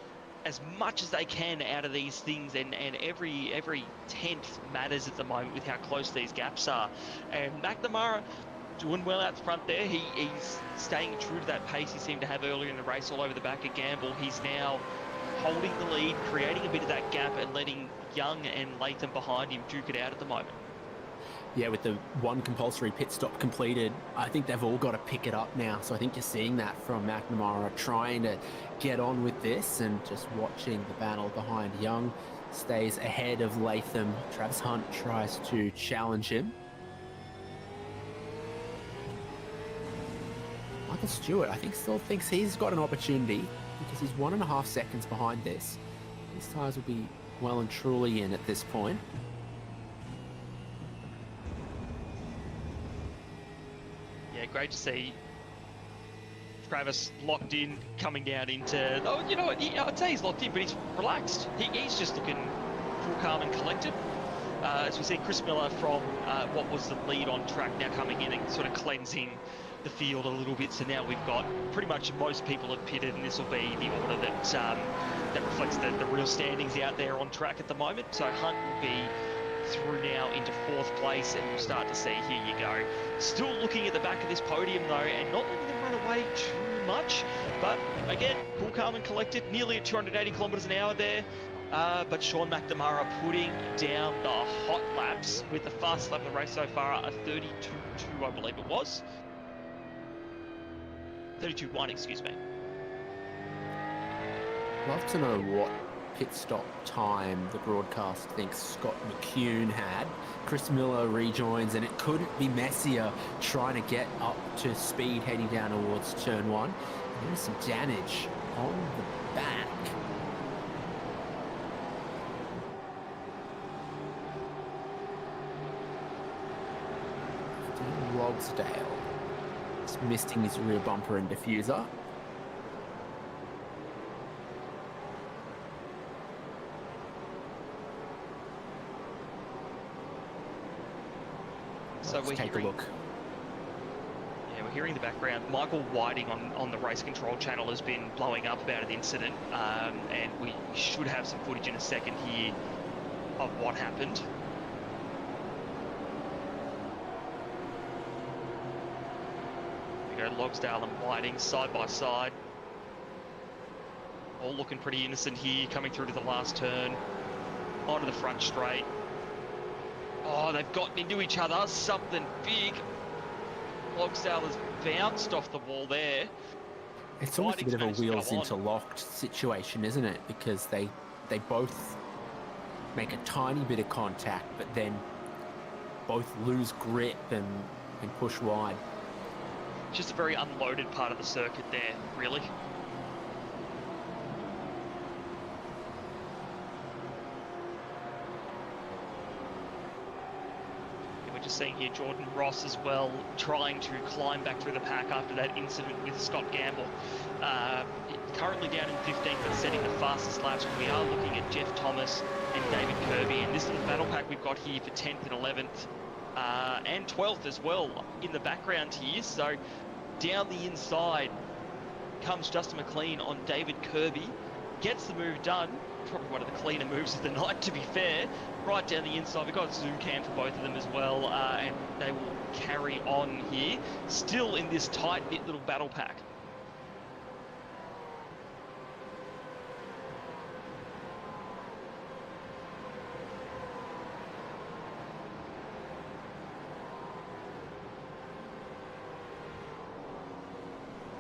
as much as they can out of these things, and every tenth matters at the moment with how close these gaps are. And McNamara doing well out front there. He's staying true to that pace he seemed to have earlier in the race all over the back of Gamble. He's now holding the lead, creating a bit of that gap, and letting Young and Latham behind him duke it out at the moment. Yeah, with the one compulsory pit stop completed, I think they've all got to pick it up now. So I think you're seeing that from McNamara, trying to get on with this and just watching the battle behind Young. Stays ahead of Latham. Travis Hunt tries to challenge him. Michael Stewart, I think, still thinks he's got an opportunity because he's 1.5 seconds behind this. His tyres will be well and truly in at this point. Yeah, great to see Travis locked in, coming down into... Oh, you know what? I'd say he's locked in, but he's relaxed. He's just looking cool, calm and collected. As we see Chris Miller from what was the lead on track now coming in and sort of cleansing the field a little bit. So now we've got pretty much most people have pitted, and this will be the order that that reflects the real standings out there on track at the moment. So Hunt will be through now into 4th place, and we'll start to see, here you go, still looking at the back of this podium though, and not letting them run away too much, but again, cool, calm and collected, nearly at 280 kilometers an hour there. But Sean McNamara putting down the hot laps with the fastest lap of the race so far, a 32.2, I believe it was. 32.1, excuse me. Love to know what pit stop time the broadcast thinks Scott McCune had. Chris Miller rejoins, and it couldn't be messier trying to get up to speed heading down towards turn 1. And there's some damage on the back. Logsdale is missing his rear bumper and diffuser. So Let's take a look. Yeah, we're hearing the background. Michael Whiting on the race control channel has been blowing up about an incident, and we should have some footage in a second here of what happened. Here we go, Logsdale and Whiting side by side. All looking pretty innocent here, coming through to the last turn, onto the front straight. Oh, they've gotten into each other. Something big. Logsdale has bounced off the wall there. It's almost a bit of a wheels interlocked situation, isn't it? Because they both make a tiny bit of contact, but then both lose grip and push wide. Just a very unloaded part of the circuit there, really. Seeing here Jordan Ross as well, trying to climb back through the pack after that incident with Scott Gamble. Currently down in 15th, but setting the fastest laps. We are looking at Jeff Thomas and David Kirby, and this little battle pack we've got here for 10th and 11th and 12th as well in the background here. So down the inside comes Justin McLean on David Kirby, gets the move done. Probably one of the cleaner moves of the night, to be fair. Right down the inside, we've got a zoom cam for both of them as well, and they will carry on here, still in this tight-knit little battle pack.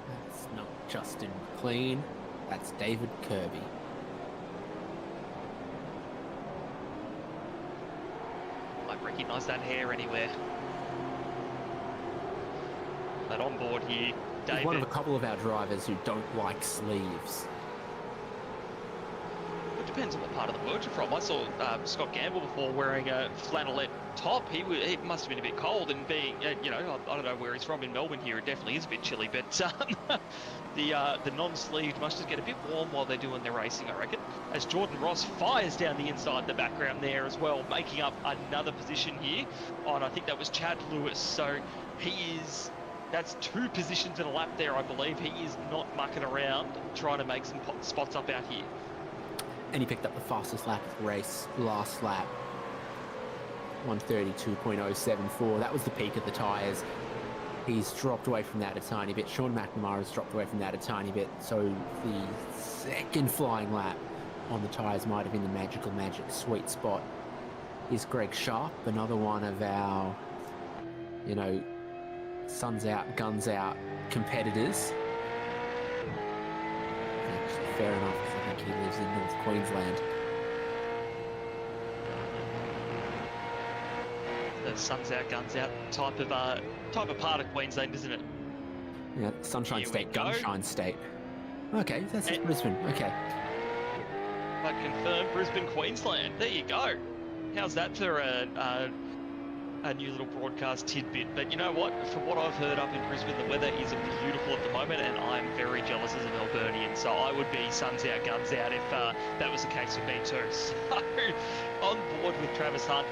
That's not Justin McLean, that's David Kirby. recognise that hair anywhere. But on board here, David. He's one of a couple of our drivers who don't like sleeves. It depends on what part of the world you're from. I saw Scott Gamble before wearing a flannelette top. He must have been a bit cold, and being, you know, I don't know where he's from in Melbourne here. It definitely is a bit chilly, but the non-sleeved must just get a bit warm while they're doing their racing, I reckon. As Jordan Ross fires down the inside the background there as well, making up another position here on, I think that was Chad Lewis. So that's 2 positions in a lap there, I believe. He is not mucking around, trying to make some spots up out here. And he picked up the fastest lap of the race last lap. 1:32.074. That was the peak of the tyres. He's dropped away from that a tiny bit. Sean McNamara's dropped away from that a tiny bit. So the second flying lap on the tyres might have been the magic sweet spot. Here's Greg Sharp, another one of our, you know, suns out, guns out competitors. Actually, fair enough, because I think he lives in North Queensland. The suns out, guns out type of part of Queensland, isn't it? Yeah, Sunshine State, Gunshine State. Okay, that's Brisbane. Okay. But confirmed Brisbane, Queensland. There you go. How's that for a new little broadcast tidbit? But you know what? From what I've heard up in Brisbane, the weather is beautiful at the moment, and I'm very jealous as a Melburnian. So I would be suns out, guns out if that was the case with me too. So on board with Travis Hunt.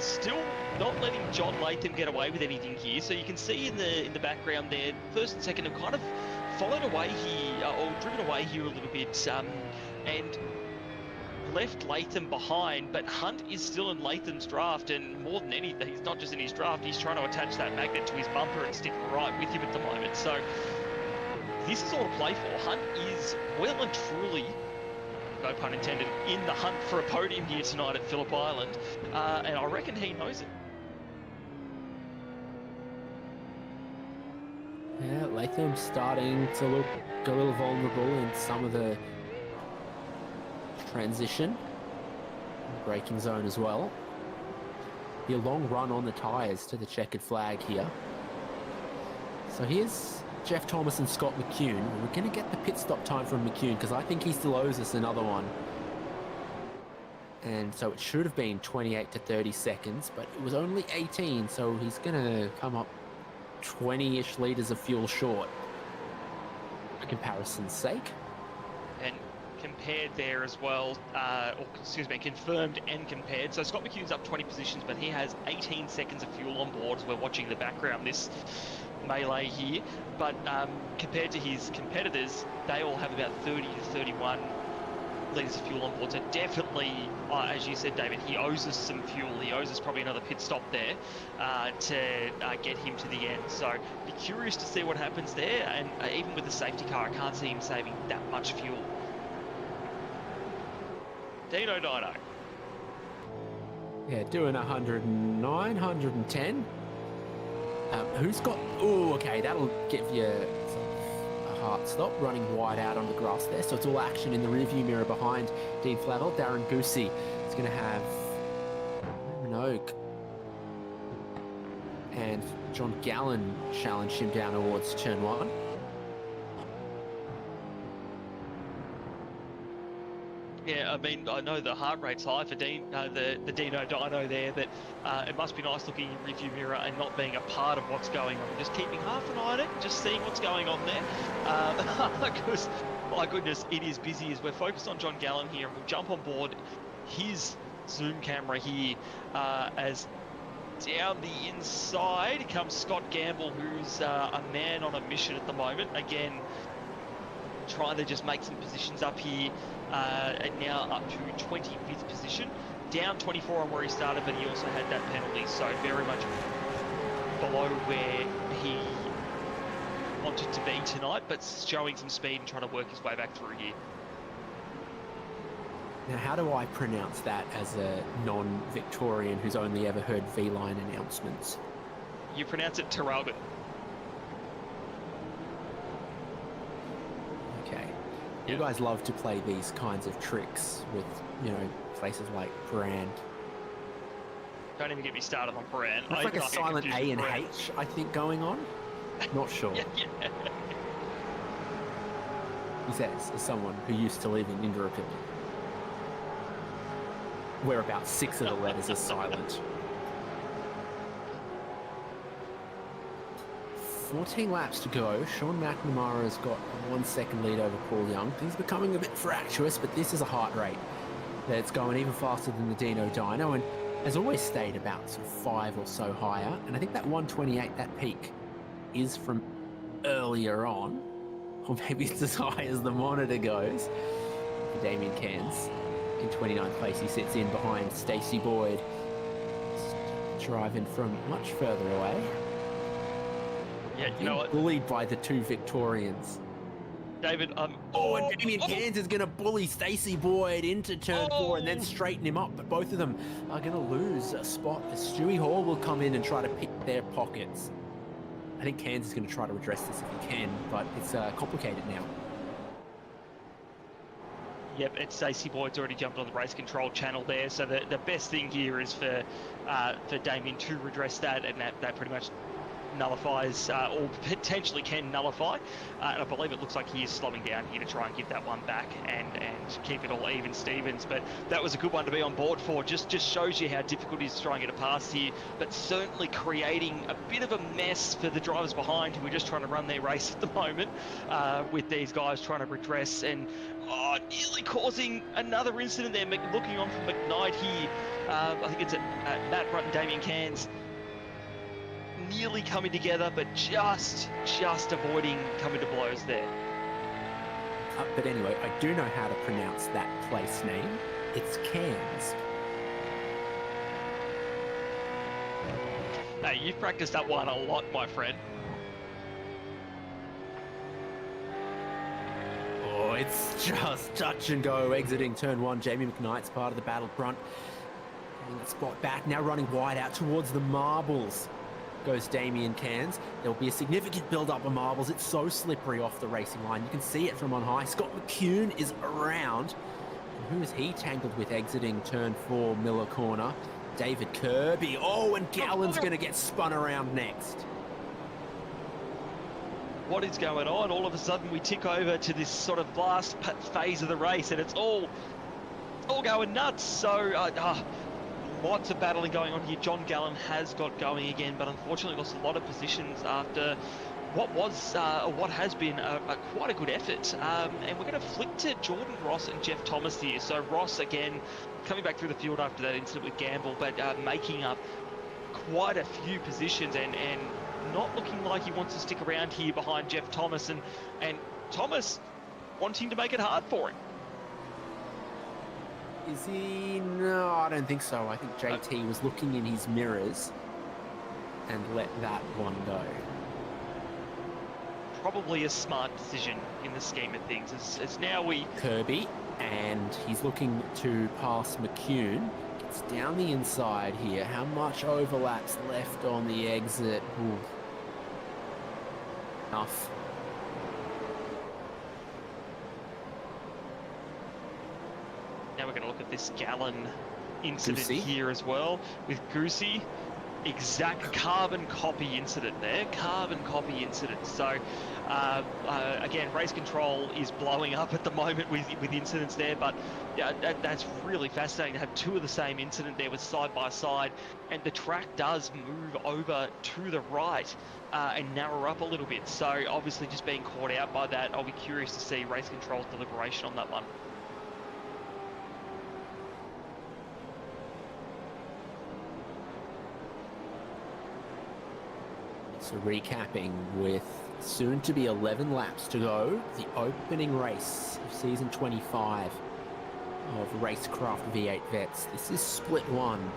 Still not letting John Latham get away with anything here. So you can see in the background there, first and second have kind of followed away here, or driven away here a little bit, and left Latham behind. But Hunt is still in Latham's draft, and more than anything, he's not just in his draft, he's trying to attach that magnet to his bumper and stick right with him at the moment. So this is all to play for. Hunt is well and truly, no pun intended, in the hunt for a podium here tonight at Phillip Island, and I reckon he knows it. Yeah, Latham's starting to look a little vulnerable in some of the transition, the braking zone as well. Be a long run on the tyres to the checkered flag here. So here's Jeff Thomas and Scott McCune. We're going to get the pit stop time from McCune because I think he still owes us another one. And so it should have been 28 to 30 seconds, but it was only 18, so he's going to come up 20-ish litres of fuel short, for comparison's sake. And compared there as well, confirmed and compared. So Scott McCune's up 20 positions, but he has 18 seconds of fuel on board as we're watching the background, this melee here. But compared to his competitors, they all have about 30 to 31 litres of fuel on board. So definitely, as you said, David, he owes us some fuel. He owes us probably another pit stop there to get him to the end. So be curious to see what happens there. And even with the safety car, I can't see him saving that much fuel. Dino. Yeah, doing 109, 110. Who's got... Oh, okay, that'll give you a hard stop, running wide out on the grass there. So it's all action in the rearview mirror behind Dean Flavel. Darren Goosey is going to have Minogue and John Gallen challenge him down towards turn 1. Yeah, I mean, I know the heart rate's high for the Dino there, but it must be nice looking in your rearview mirror and not being a part of what's going on. Just keeping half an eye on it, just seeing what's going on there. Because, my goodness, it is busy as we're focused on John Gallen here, and we'll jump on board his zoom camera here as down the inside comes Scott Gamble, who's a man on a mission at the moment. Again, trying to just make some positions up here. And now up to 25th position, down 24 on where he started, but he also had that penalty, so very much below where he wanted to be tonight, but showing some speed and trying to work his way back through here. Now, how do I pronounce that as a non-Victorian who's only ever heard V-line announcements? You pronounce it Terralgan. You guys love to play these kinds of tricks with, you know, places like Brand. Don't even get me started on Brand. It's like a silent A and H, I think, going on. Not sure. Yeah. He says, as someone who used to live in Indooroopilly, where about 6 of the letters are silent. 14 laps to go. Sean McNamara has got a 1 second lead over Paul Young. He's becoming a bit fractious, but this is a heart rate that's going even faster than the Dino Dyno, and has always stayed about sort of 5 or so higher. And I think that 128, that peak, is from earlier on, or maybe it's as high as the monitor goes. For Damien Cairns in 29th place, he sits in behind Stacey Boyd, driving from much further away. Yeah, you know what? Bullied by the 2 Victorians. David, and Damien Cairns is going to bully Stacey Boyd into turn 4 and then straighten him up, but both of them are going to lose a spot. Stewie Hall will come in and try to pick their pockets. I think Cairns is going to try to address this if he can, but it's complicated now. Yep, and Stacey Boyd's already jumped on the race control channel there, so the best thing here is for Damien to redress that, and that pretty much nullifies, or potentially can nullify, and I believe it looks like he is slowing down here to try and give that one back and keep it all even Stevens. But that was a good one to be on board for. Just shows you how difficult it is to try and get a pass here, but certainly creating a bit of a mess for the drivers behind who are just trying to run their race at the moment, with these guys trying to redress and nearly causing another incident there. Looking on from McKnight here, I think it's at Matt Rutt and Damien Cairns nearly coming together, but just avoiding coming to blows there. But anyway, I do know how to pronounce that place name. It's Cairns. Hey, you've practiced that one a lot, my friend. Oh, it's just touch and go exiting turn 1. Jamie McKnight's part of the battle front. Getting that spot back, now running wide out towards the marbles. Goes Damien Cairns. There'll be a significant build-up of marbles. It's so slippery off the racing line. You can see it from on high. Scott McCune is around. And who is he tangled with exiting turn 4, Miller corner? David Kirby. Oh, and Gallen's going to get spun around next. What is going on? All of a sudden we tick over to this sort of last phase of the race, and it's all going nuts. So lots of battling going on here. John Gallen has got going again, but unfortunately lost a lot of positions after what has been quite a good effort. And we're going to flick to Jordan Ross and Jeff Thomas here. So Ross, again, coming back through the field after that incident with Gamble, but making up quite a few positions and not looking like he wants to stick around here behind Jeff Thomas, and Thomas wanting to make it hard for him. Is he? No, I don't think so. I think JT was looking in his mirrors and let that one go. Probably a smart decision in the scheme of things. As now Kirby, and he's looking to pass McCune. Gets down the inside here. How much overlap's left on the exit? Ooh. Enough. Now we're going to look at this Gallen incident Goosey here as well with Goosey. Exact carbon copy incident there. Carbon copy incident. So again, race control is blowing up at the moment with incidents there, but that's really fascinating to have 2 of the same incident there with side by side, and the track does move over to the right and narrow up a little bit. So obviously just being caught out by that, I'll be curious to see race control's deliberation on that one. So recapping with soon to be 11 laps to go, the opening race of season 25 of RaceKraft V8 Vets. This is split 1.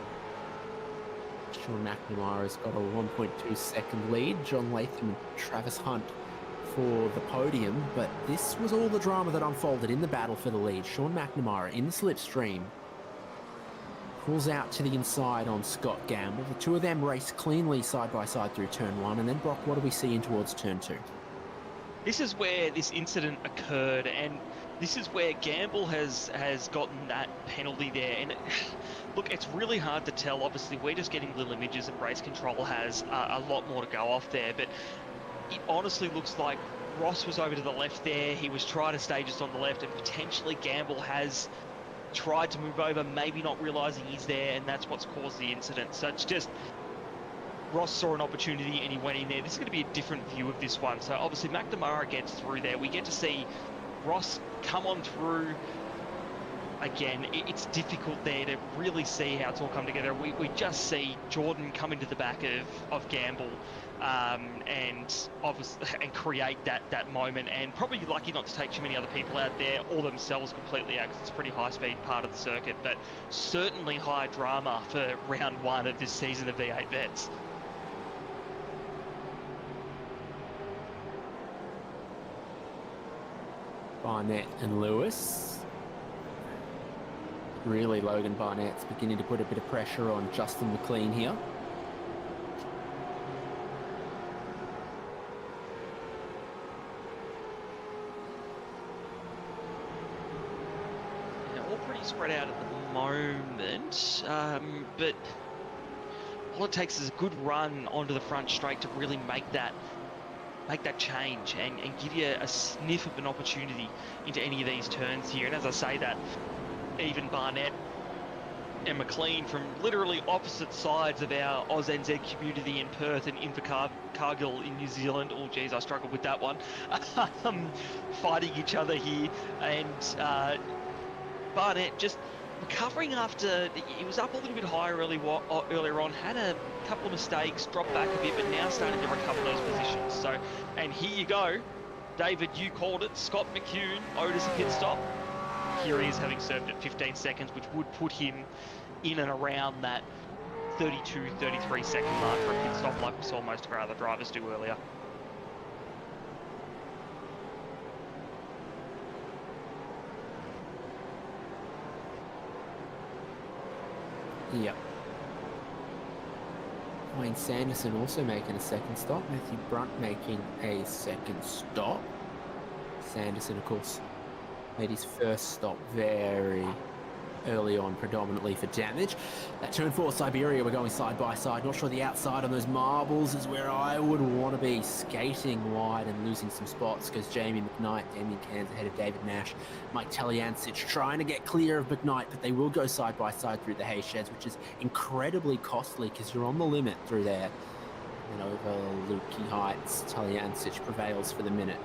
Sean McNamara's got a 1.2 second lead. John Latham and Travis Hunt for the podium, but this was all the drama that unfolded in the battle for the lead. Sean McNamara in the slipstream pulls out to the inside on Scott Gamble. The 2 of them race cleanly side by side through turn 1, and then Brock, what do we see in towards turn 2? this is where this incident occurred, and this is where Gamble has gotten that penalty there. And look, it's really hard to tell. Obviously, we're just getting little images, and Race Control has a lot more to go off there. But it honestly looks like Ross was over to the left there. He was trying to stay just on the left, and potentially Gamble has tried to move over, maybe not realising he's there, and that's what's caused the incident. So it's just, Ross saw an opportunity and he went in there. This is going to be a different view of this one. So obviously McNamara gets through there. We get to see Ross come on through. Again, it's difficult there to really see how it's all come together. We just see Jordan come into the back of Gamble and create that moment, and probably lucky not to take too many other people out there or themselves completely out, because it's a pretty high speed part of the circuit, but certainly high drama for round one of this season of V8 Vets. Barnett and Lewis. Really, Logan Barnett's beginning to put a bit of pressure on Justin McLean here. Yeah, all pretty spread out at the moment, but all it takes is a good run onto the front straight to really make that change and give you a sniff of an opportunity into any of these turns here. And as I say that, even Barnett and McLean from literally opposite sides of our AusNZ community in Perth and Invercargill in New Zealand, oh geez, I struggled with that one, fighting each other here. And Barnett just recovering after he was up a little bit higher earlier on, had a couple of mistakes, dropped back a bit, but now starting to recover those positions. So, and here you go, David, you called it, Scott McCune, Otis a pit stop. Here he is, having served at 15 seconds, which would put him in and around that 32, 33 second mark for a pit stop, like we saw most of our other drivers do earlier. Yep. Wayne Sanderson also making a second stop. Matthew Brunt making a second stop. Sanderson, of course, made his first stop very early on, predominantly for damage. That turn 4 Siberia, we're going side by side. Not sure the outside on those marbles is where I would want to be, skating wide and losing some spots, because Jamie McKnight, Damien Cairns ahead of David Nash, Mike Teljancic trying to get clear of McKnight, but they will go side by side through the hay sheds, which is incredibly costly because you're on the limit through there. And over Lukey Heights, Teljancic prevails for the minute.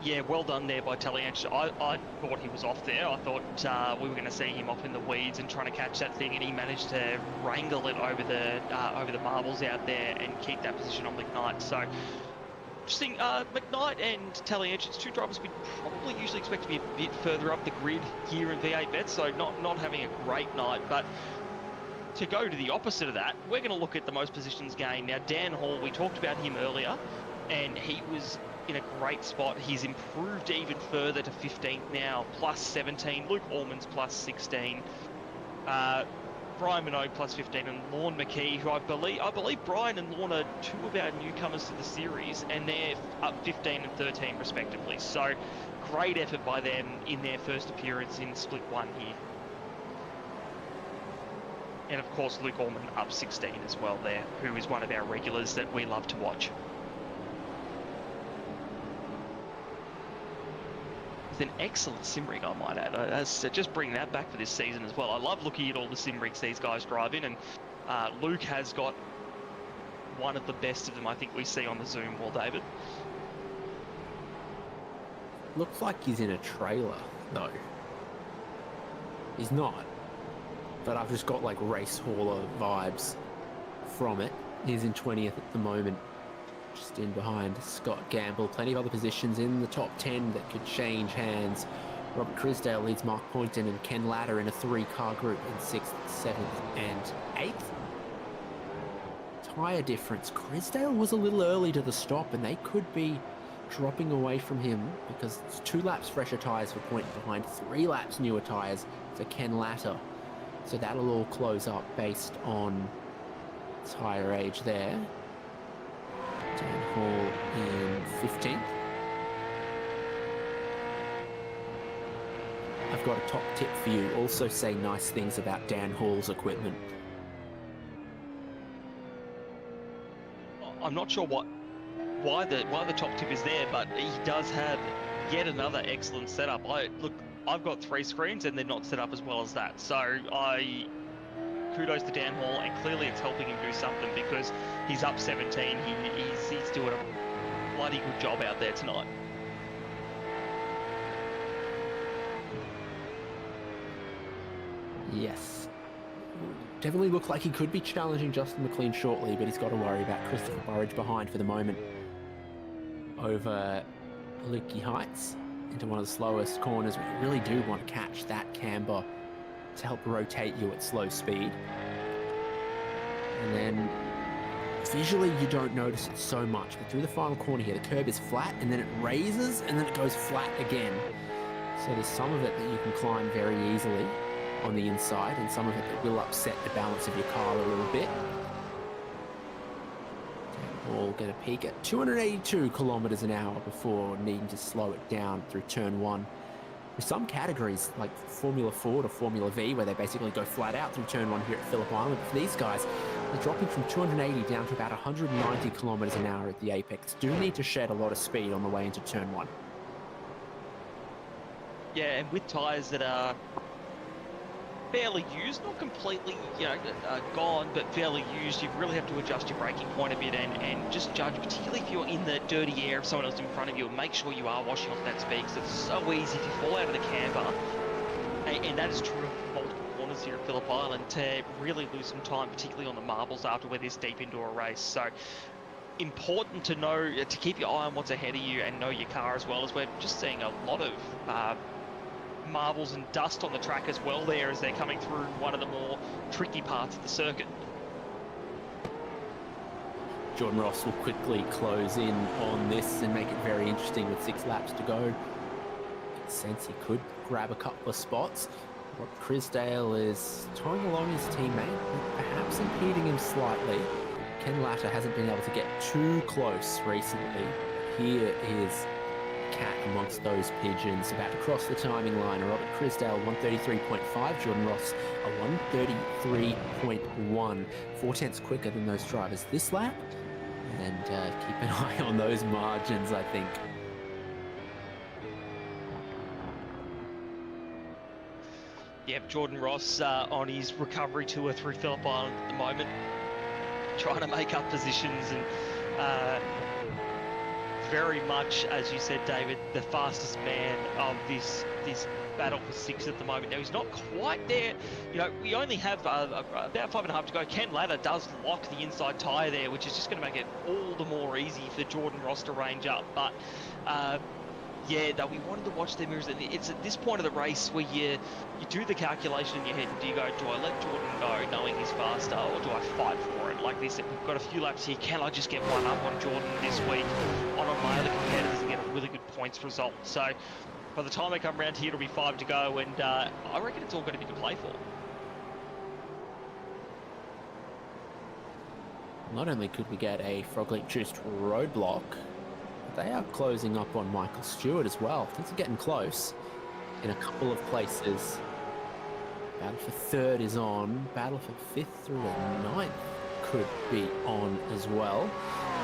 Yeah, well done there by Teljancic. I thought he was off there. I thought we were going to see him off in the weeds and trying to catch that thing, and he managed to wrangle it over the marbles out there and keep that position on McKnight. So, interesting. McKnight and Teljancic, two drivers we probably usually expect to be a bit further up the grid here in V8 Vets, so not having a great night. But to go to the opposite of that, we're going to look at the most positions gained. Now, Dan Hall, we talked about him earlier, and he was in a great spot. He's improved even further to 15th now, plus 17. Luke Allman's plus 16. Brian Minogue plus 15, and Lorne McKee, who I believe Brian and Lorne are two of our newcomers to the series, and they're up 15 and 13 respectively. So great effort by them in their first appearance in Split 1 here. And of course Luke Allman up 16 as well there, who is one of our regulars that we love to watch. An excellent sim rig, I might add. Just bring that back for this season as well. I love looking at all the sim rigs these guys drive in, and Luke has got one of the best of them I think we see on the Zoom wall, David. Looks like he's in a trailer, though. He's not, but I've just got like race hauler vibes from it. He's in 20th at the moment, just in behind Scott Gamble. Plenty of other positions in the top 10 that could change hands. Robert Crisdale leads Mark Poynton and Ken Latter in a 3-car group in 6th, 7th and 8th. Tyre difference. Crisdale was a little early to the stop, and they could be dropping away from him because it's 2 laps fresher tyres for Poynton behind 3 laps newer tyres for Ken Latter. So that'll all close up based on tyre age there. Dan Hall in 15th. I've got a top tip for you. Also say nice things about Dan Hall's equipment. I'm not sure why the top tip is there, but he does have yet another excellent setup. I've got 3 screens and they're not set up as well as that. So kudos to Dan Hall, and clearly it's helping him do something because he's up 17. He's doing a bloody good job out there tonight. Yes. Definitely looked like he could be challenging Justin McLean shortly, but he's got to worry about Christopher Burridge behind for the moment. Over Lukey Heights into one of the slowest corners. We really do want to catch that camber to help rotate you at slow speed. And then visually you don't notice it so much, but through the final corner here, the curb is flat and then it raises and then it goes flat again. So there's some of it that you can climb very easily on the inside, and some of it that will upset the balance of your car a little bit. We'll get a peek at 282 kilometers an hour before needing to slow it down through turn 1. For some categories, like Formula Ford or Formula V, where they basically go flat out through turn 1 here at Phillip Island, but for these guys, they're dropping from 280 down to about 190 kilometers an hour at the apex. Do need to shed a lot of speed on the way into turn 1. Yeah, and with tyres that are fairly used, not completely gone, but fairly used, you really have to adjust your braking point a bit and just judge, particularly if you're in the dirty air of someone else in front of you, and make sure you are washing off that speed, because it's so easy if you fall out of the camber, and that is true of multiple corners here at Phillip Island, to really lose some time, particularly on the marbles after we're this deep into a race. So important to know, to keep your eye on what's ahead of you and know your car, as well as we're just seeing a lot of marbles and dust on the track as well there as they're coming through one of the more tricky parts of the circuit. Jordan Ross will quickly close in on this and make it very interesting with 6 laps to go. Makes sense he could grab a couple of spots. What Crisdale is towing along his teammate, perhaps impeding him slightly. Ken Latta hasn't been able to get too close recently. Here is Cat amongst those pigeons, about to cross the timing line. Robert Crisdale 133.5, Jordan Ross a 133.1, 4/10 quicker than those drivers this lap, and keep an eye on those margins, I think. Yep, Jordan Ross on his recovery tour through Phillip Island at the moment, trying to make up positions, and very much, as you said, David, the fastest man of this battle for 6 at the moment. Now, he's not quite there. You know, we only have about 5.5 to go. Ken Latta does lock the inside tyre there, which is just going to make it all the more easy for Jordan Ross to range up. But yeah, we wanted to watch their mirrors. And it's at this point of the race where you do the calculation in your head. And do you go, do I let Jordan go knowing he's faster, or do I fight for it? Like this, we've got a few laps here. Can I just get one up on Jordan this week on my other competitors and get a really good points result? So by the time I come around here, it'll be 5 to go, and I reckon it's all going to be to play for. Not only could we get a Froglink-juiced roadblock, they are closing up on Michael Stewart as well. Things are getting close in a couple of places. Battle for 3rd is on. Battle for 5th through to 9th could be on as well.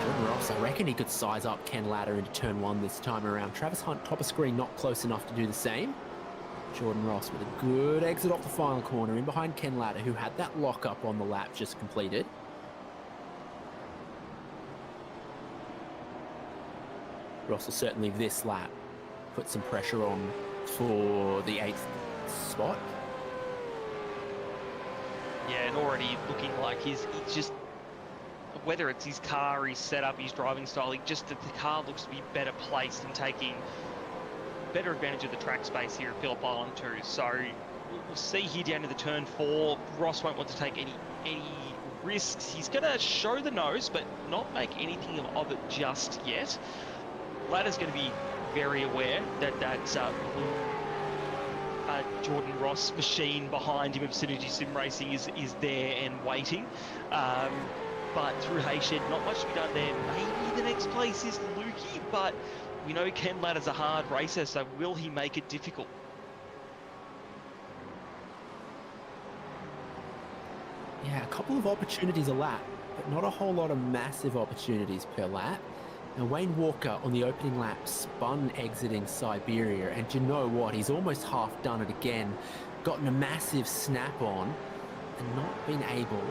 Jordan Ross, I reckon he could size up Ken Latta into turn 1 this time around. Travis Hunt, top of screen, not close enough to do the same. Jordan Ross with a good exit off the final corner in behind Ken Latta, who had that lock-up on the lap just completed. Ross will certainly this lap put some pressure on for the 8th spot. Yeah, and already looking like he's just, whether it's his car, his setup, his driving style, just that the car looks to be better placed and taking better advantage of the track space here at Phillip Island too. So we'll see here down to the turn 4. Ross won't want to take any risks. He's going to show the nose, but not make anything of it just yet. Latta's going to be very aware that Jordan Ross machine behind him of Synergy Sim Racing is there and waiting. but through Hayshed, not much to be done there. Maybe the next place is Lukey, but we know Ken Ladder's a hard racer, so will he make it difficult? Yeah, a couple of opportunities a lap, but not a whole lot of massive opportunities per lap. Now, Wayne Walker on the opening lap spun exiting Siberia, and you know what? He's almost half done it again, gotten a massive snap on, and not been able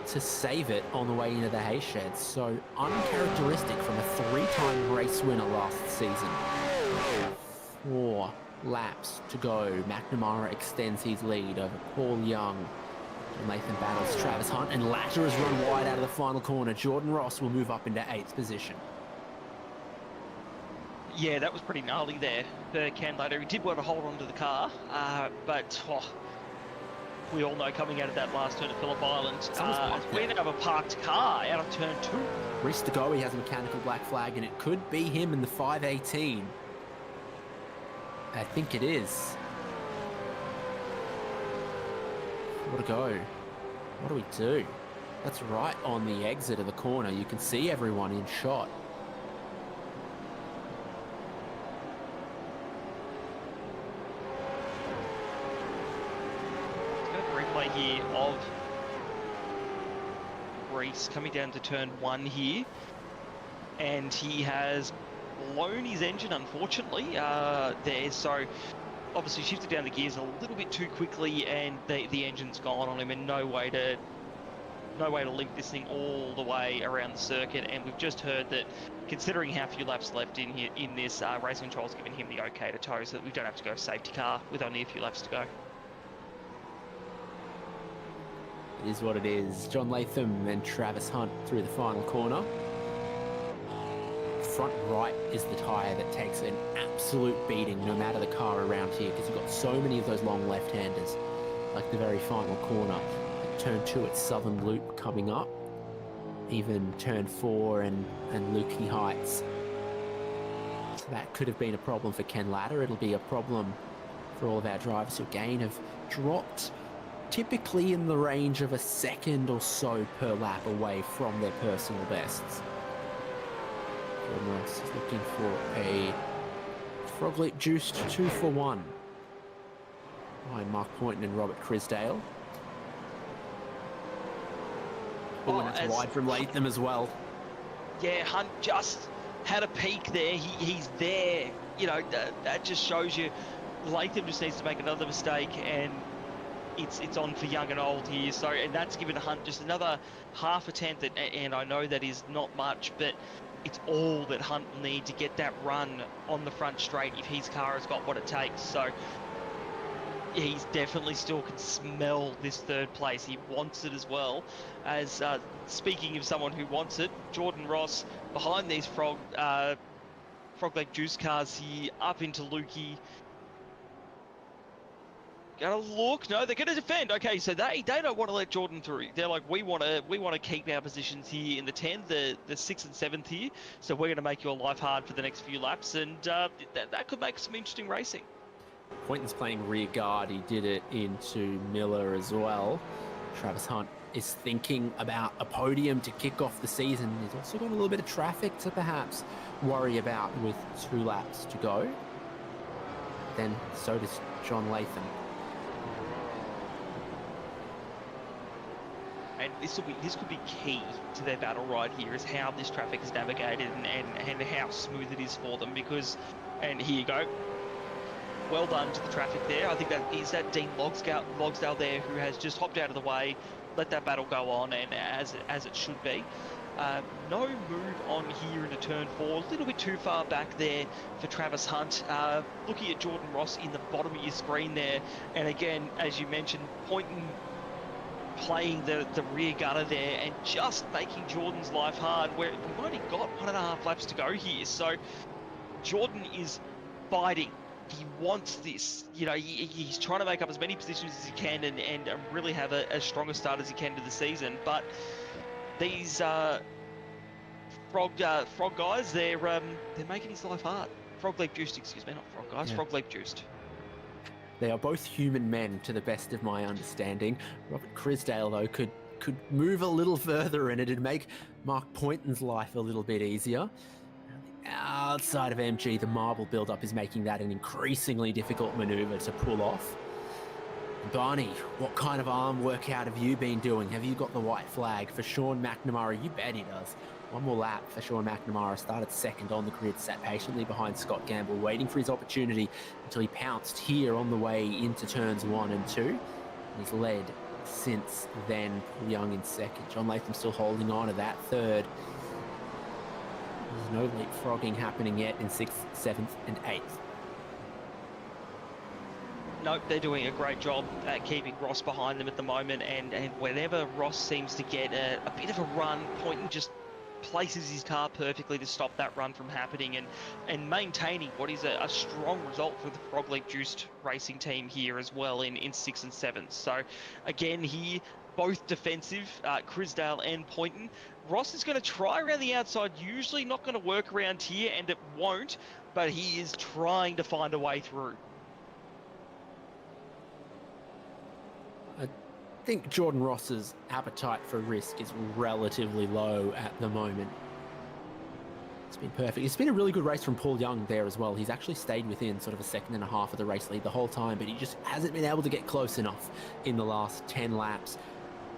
to save it on the way into the Hayshed. So uncharacteristic from a three-time race winner last season. 4 laps to go. McNamara extends his lead over Paul Young. Nathan battles Travis Hunt, and Latter has run wide out of the final corner. Jordan Ross will move up into 8th position. Yeah, that was pretty gnarly there for Ken Latter. He did want to hold on to the car, but we all know coming out of that last turn at Phillip Island, we now have a parked car out of turn 2. Race to go, he has a mechanical black flag, and it could be him in the 518. I think it is. What a go. What do we do? That's right on the exit of the corner. You can see everyone in shot. Replay here of Reese coming down to turn 1 here, and he has blown his engine unfortunately there, so obviously shifted down the gears a little bit too quickly, and the engine's gone on him, and no way to limp this thing all the way around the circuit. And we've just heard that, considering how few laps left in here in this, Racing Control's given him the okay to tow, so that we don't have to go safety car with only a few laps to go. It is what it is. John Latham and Travis Hunt through the final corner. Front right is the tyre that takes an absolute beating no matter the car around here, because you've got so many of those long left-handers, like the very final corner. Turn 2 at Southern Loop coming up, even turn 4 and Lukey Heights. So that could have been a problem for Ken Latter. It'll be a problem for all of our drivers who again have dropped typically in the range of a second or so per lap away from their personal bests. Jordan Ross is looking for a frog leap juiced 2-for-1 by Mark Poynton and Robert Crisdale. Oh, and it's wide from Latham as well. Yeah, Hunt just had a peek there. He's there. You know, that just shows you Latham just needs to make another mistake, and it's on for young and old here. So, and that's given Hunt just another half a tenth, and I know that is not much, but it's all that Hunt will need to get that run on the front straight if his car has got what it takes. So he's definitely still can smell this 3rd place. He wants it as well. As speaking of someone who wants it, Jordan Ross behind these frog leg juice cars here, up into Lukey. Gonna look, no, they're gonna defend. Okay, so they don't want to let Jordan through. They're like, we want to keep our positions here in the 10, the 6th and 7th here. So we're gonna make your life hard for the next few laps, and that could make some interesting racing. Poynton's playing rear guard. He did it into Miller as well. Travis Hunt is thinking about a podium to kick off the season. He's also got a little bit of traffic to perhaps worry about with 2 laps to go. Then so does John Latham. And this could be key to their battle right here, is how this traffic is navigated and how smooth it is for them. Because, and here you go. Well done to the traffic there. I think that is that Dean Logsdale there, who has just hopped out of the way, let that battle go on, and as it should be. No move on here into turn 4. A little bit too far back there for Travis Hunt. Looking at Jordan Ross in the bottom of your screen there, and again, as you mentioned, Poynton playing the rear gunner there and just making Jordan's life hard, where we've only got 1.5 laps to go here. So Jordan is fighting. He wants this. You know, he's trying to make up as many positions as he can and really have as strong a start as he can to the season. But these frog guys, they're making his life hard. Frog leg juiced, excuse me, not frog guys. Yeah. Frog leg juiced. They are both human men, to the best of my understanding. Robert Crisdale, though, could could move a little further and it'd make Mark Poynton's life a little bit easier. Outside of MG, the marble build-up is making that an increasingly difficult maneuver to pull off. Barney, what kind of arm workout have you been doing? Have you got the white flag for Sean McNamara? You bet he does. One more lap for Sean McNamara. Started second on the grid, sat patiently behind Scott Gamble, waiting for his opportunity until he pounced here on the way into turns 1 and 2. And he's led since then. Paul Young in second. John Latham still holding on to that third. There's no leapfrogging happening yet in 6th, 7th and 8th. Nope, they're doing a great job at keeping Ross behind them at the moment, and whenever Ross seems to get a bit of a run, Poynton just places his car perfectly to stop that run from happening and maintaining what is a strong result for the Frog Leap Juiced racing team here as well in 6th and 7th. So again here, both defensive, Crisdale and Poynton. Ross is going to try around the outside, usually not going to work around here, and it won't, but he is trying to find a way through. I think Jordan Ross's appetite for risk is relatively low at the moment. It's been perfect. It's been a really good race from Paul Young there as well. He's actually stayed within sort of a second and a half of the race lead the whole time, but he just hasn't been able to get close enough in the last 10 laps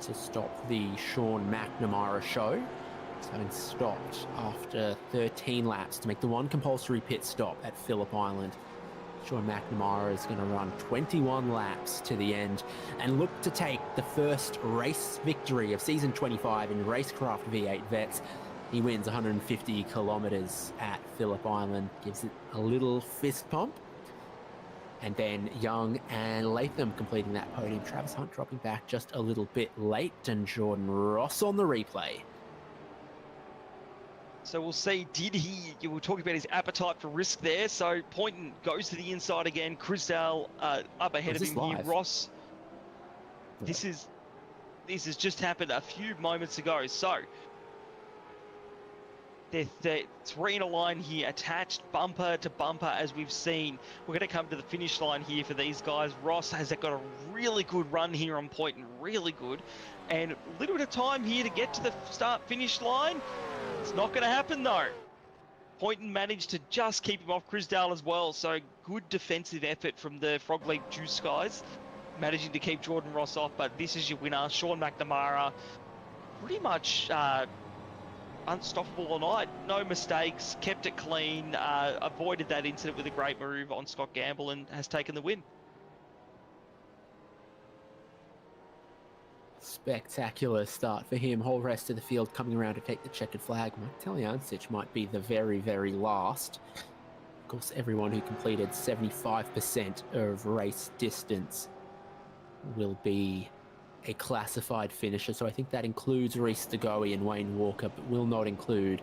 to stop the Sean McNamara show. He's having stopped after 13 laps to make the one compulsory pit stop at Phillip Island. Sean McNamara is going to run 21 laps to the end and look to take the first race victory of season 25 in RaceKraft V8 Vets. He wins 150 kilometers at Phillip Island, gives it a little fist pump. And then Young and Latham completing that podium. Travis Hunt dropping back just a little bit late, and Jordan Ross on the replay. So we'll see, you were talking about his appetite for risk there. So Poynton goes to the inside again. Crisdale up ahead of him here. Ross, this has just happened a few moments ago. So they're 3 in a line here, attached bumper to bumper as we've seen. We're going to come to the finish line here for these guys. Ross has got a really good run here on Poynton, really good. And a little bit of time here to get to the start-finish line. It's not going to happen though. Poynton managed to just keep him off Crisdale as well, so good defensive effort from the Frog Leap Juice guys, managing to keep Jordan Ross off. But this is your winner, Sean McNamara, pretty much unstoppable all night. No mistakes, kept it clean, avoided that incident with a great move on Scott Gamble, and has taken the win. Spectacular start for him. Whole rest of the field coming around to take the checkered flag. Mike Taliancic might be the very, very last. Of course, everyone who completed 75% of race distance will be a classified finisher. So I think that includes Reese DeGoey and Wayne Walker, but will not include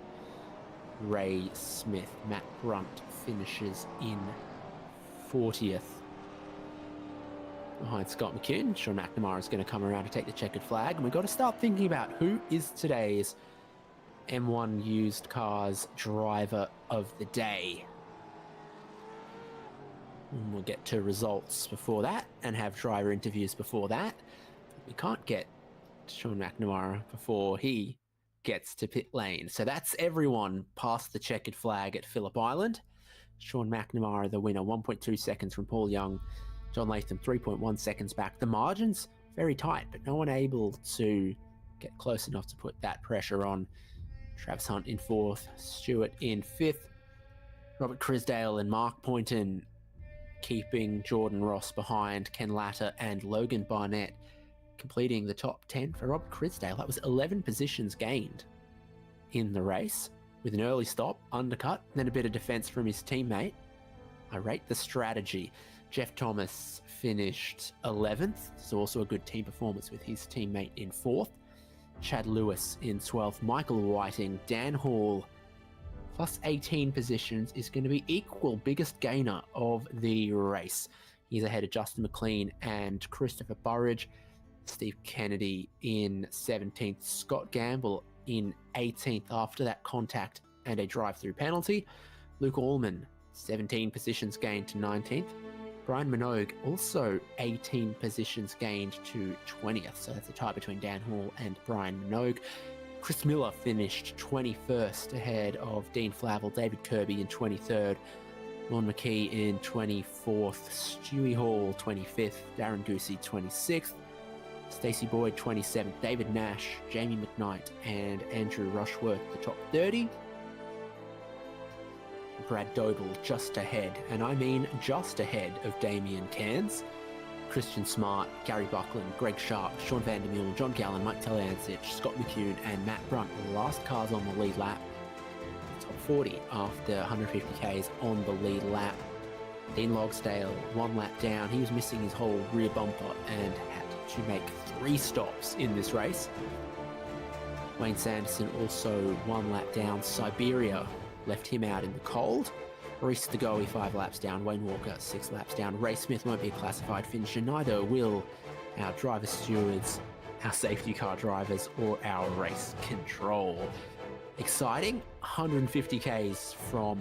Ray Smith. Matt Brunt finishes in 40th. Behind Scott McKeown, Sean McNamara is going to come around to take the checkered flag, and we've got to start thinking about who is today's M1 used cars driver of the day. And we'll get to results before that and have driver interviews before that. We can't get Sean McNamara before he gets to pit lane. So that's everyone past the checkered flag at Phillip Island. Sean McNamara, the winner, 1.2 seconds from Paul Young. John Latham, 3.1 seconds back. The margin's very tight, but no one able to get close enough to put that pressure on. Travis Hunt in 4th, Stewart in 5th. Robert Crisdale and Mark Poynton keeping Jordan Ross behind. Ken Latta and Logan Barnett completing the top 10 for Robert Crisdale. That was 11 positions gained in the race with an early stop, undercut, then a bit of defense from his teammate. I rate the strategy. Jeff Thomas finished 11th, so also a good team performance with his teammate in 4th. Chad Lewis in 12th. Michael Whiting, Dan Hall, plus 18 positions, is going to be equal biggest gainer of the race. He's ahead of Justin McLean and Christopher Burridge. Steve Kennedy in 17th. Scott Gamble in 18th after that contact and a drive-through penalty. Luke Allman, 17 positions gained to 19th. Brian Minogue also 18 positions gained to 20th, so that's a tie between Dan Hall and Brian Minogue. Chris Miller finished 21st ahead of Dean Flavel, David Kirby in 23rd, Lon McKee in 24th, Stewie Hall 25th, Darren Goosey 26th, Stacey Boyd 27th, David Nash, Jamie McKnight and Andrew Rushworth the top 30. Brad Doble just ahead, and I mean just ahead of Damien Cairns, Christian Smart, Gary Buckland, Greg Sharp, Sean Vandermeulen, John Gallen, Mike Teleancic, Scott McCune and Matt Brunt, last cars on the lead lap. Top 40 after 150 Ks on the lead lap. Dean Logsdale, 1 lap down. He was missing his whole rear bumper and had to make 3 stops in this race. Wayne Sanderson also 1 lap down. Siberia left him out in the cold. Reese DeGoey 5 laps down. Wayne Walker 6 laps down. Ray Smith won't be a classified finisher. Neither will our driver stewards, our safety car drivers, or our race control. Exciting 150 Ks from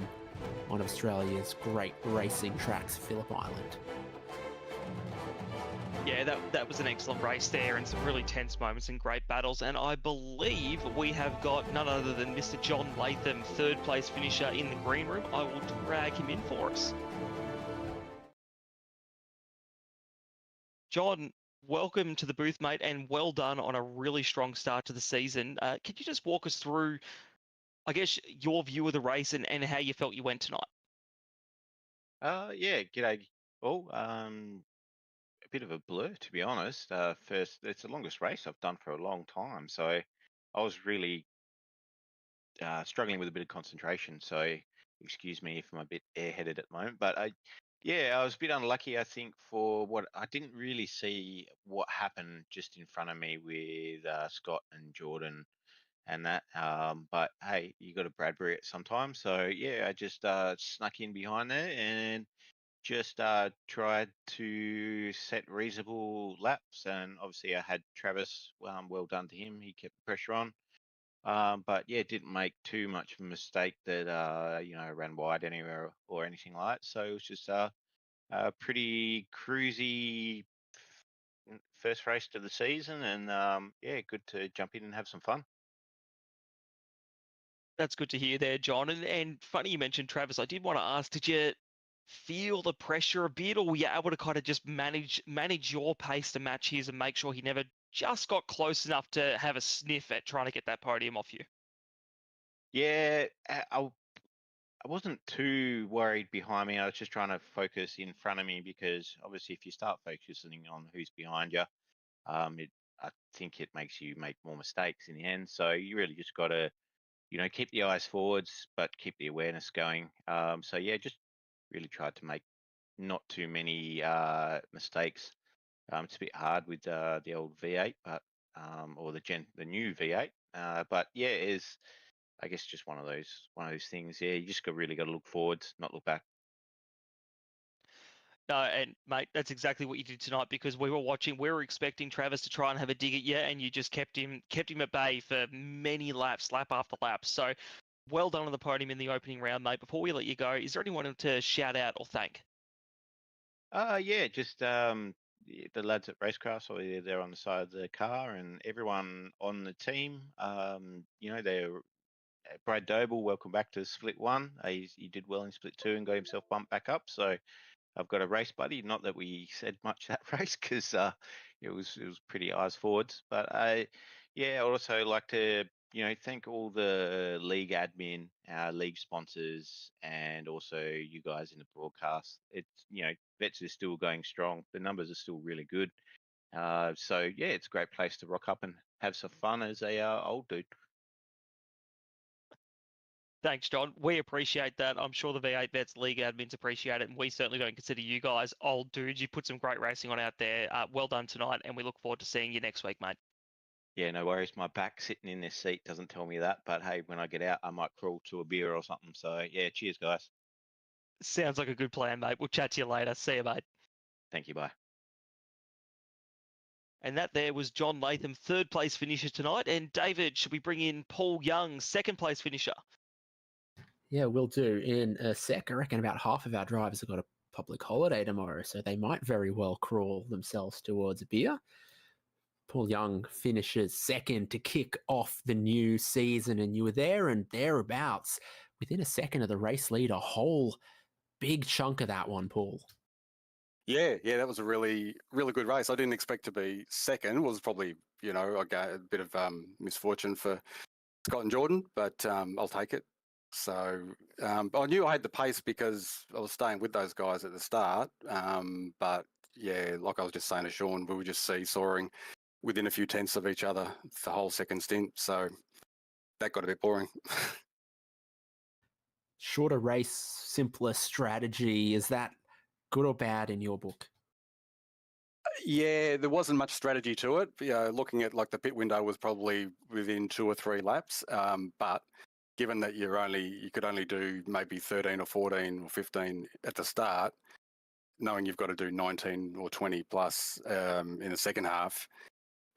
one of Australia's great racing tracks, Phillip Island. Yeah, that was an excellent race there and some really tense moments and great battles. And I believe we have got none other than Mr. John Latham, 3rd place finisher in the green room. I will drag him in for us. John, welcome to the booth, mate, and well done on a really strong start to the season. Could you just walk us through, I guess, your view of the race and how you felt you went tonight? Yeah, g'day all. A bit of a blur, to be honest. First, it's the longest race I've done for a long time, so I was really struggling with a bit of concentration. So excuse me if I'm a bit airheaded at the moment, but yeah, I was a bit unlucky, I think, for what I didn't really see what happened just in front of me with Scott and Jordan and that. But hey, you got a Bradbury at some time, so yeah, I just snuck in behind there and just tried to set reasonable laps. And obviously, I had Travis. Well done to him. He kept the pressure on. But yeah, didn't make too much of a mistake that ran wide anywhere or anything like that. So it was just a pretty cruisy first race to the season, and yeah, good to jump in and have some fun. That's good to hear there, John. And funny you mentioned Travis. I did want to ask, did you feel the pressure a bit, or were you able to kind of just manage your pace to match his and make sure he never just got close enough to have a sniff at trying to get that podium off you? Yeah, I wasn't too worried behind me. I was just trying to focus in front of me because obviously, if you start focusing on who's behind you, I think it makes you make more mistakes in the end. So you really just got to, keep the eyes forwards, but keep the awareness going. So yeah, just really tried to make not too many mistakes. It's a bit hard with the old V8, but or the new V8. But yeah, it is, I guess, just one of those things. Yeah, you just really got to look forwards, not look back. No, and mate, that's exactly what you did tonight because we were expecting Travis to try and have a dig at you, and you just kept him at bay for many laps, lap after lap. So well done on the podium in the opening round, mate. Before we let you go, is there anyone to shout out or thank? Yeah, just the lads at RaceKraft, so they're on the side of the car, and everyone on the team. They're Brad Doble, welcome back to Split 1. He did well in Split 2 and got himself bumped back up. So I've got a race buddy. Not that we said much that race because it was pretty eyes forwards. But yeah, I'd also like to thank all the league admin, our league sponsors, and also you guys in the broadcast. It's Vets is still going strong. The numbers are still really good. So yeah, it's a great place to rock up and have some fun as a old dude. Thanks, John. We appreciate that. I'm sure the V8 Vets League admins appreciate it, and we certainly don't consider you guys old dudes. You put some great racing on out there. Well done tonight, and we look forward to seeing you next week, mate. Yeah, no worries. My back sitting in this seat doesn't tell me that, but hey, when I get out, I might crawl to a beer or something. So yeah, cheers, guys. Sounds like a good plan, mate. We'll chat to you later. See you, mate. Thank you. Bye. And that there was John Latham, 3rd place finisher tonight. And David, should we bring in Paul Young, 2nd place finisher? Yeah, we'll do in a sec. I reckon about half of our drivers have got a public holiday tomorrow, so they might very well crawl themselves towards a beer. Paul Young finishes second to kick off the new season, and you were there and thereabouts within a second of the race lead, a whole big chunk of that one, Paul. Yeah, that was a really, really good race. I didn't expect to be second. It was probably, a bit of misfortune for Scott and Jordan, but I'll take it. So I knew I had the pace because I was staying with those guys at the start. But yeah, like I was just saying to Sean, we were just seesawing within a few tenths of each other the whole second stint. So that got a bit boring. Shorter race, simpler strategy. Is that good or bad in your book? Yeah, there wasn't much strategy to it. Looking at like the pit window was probably within 2 or 3 laps. But given that you could only do maybe 13 or 14 or 15 at the start, knowing you've got to do 19 or 20 plus in the second half,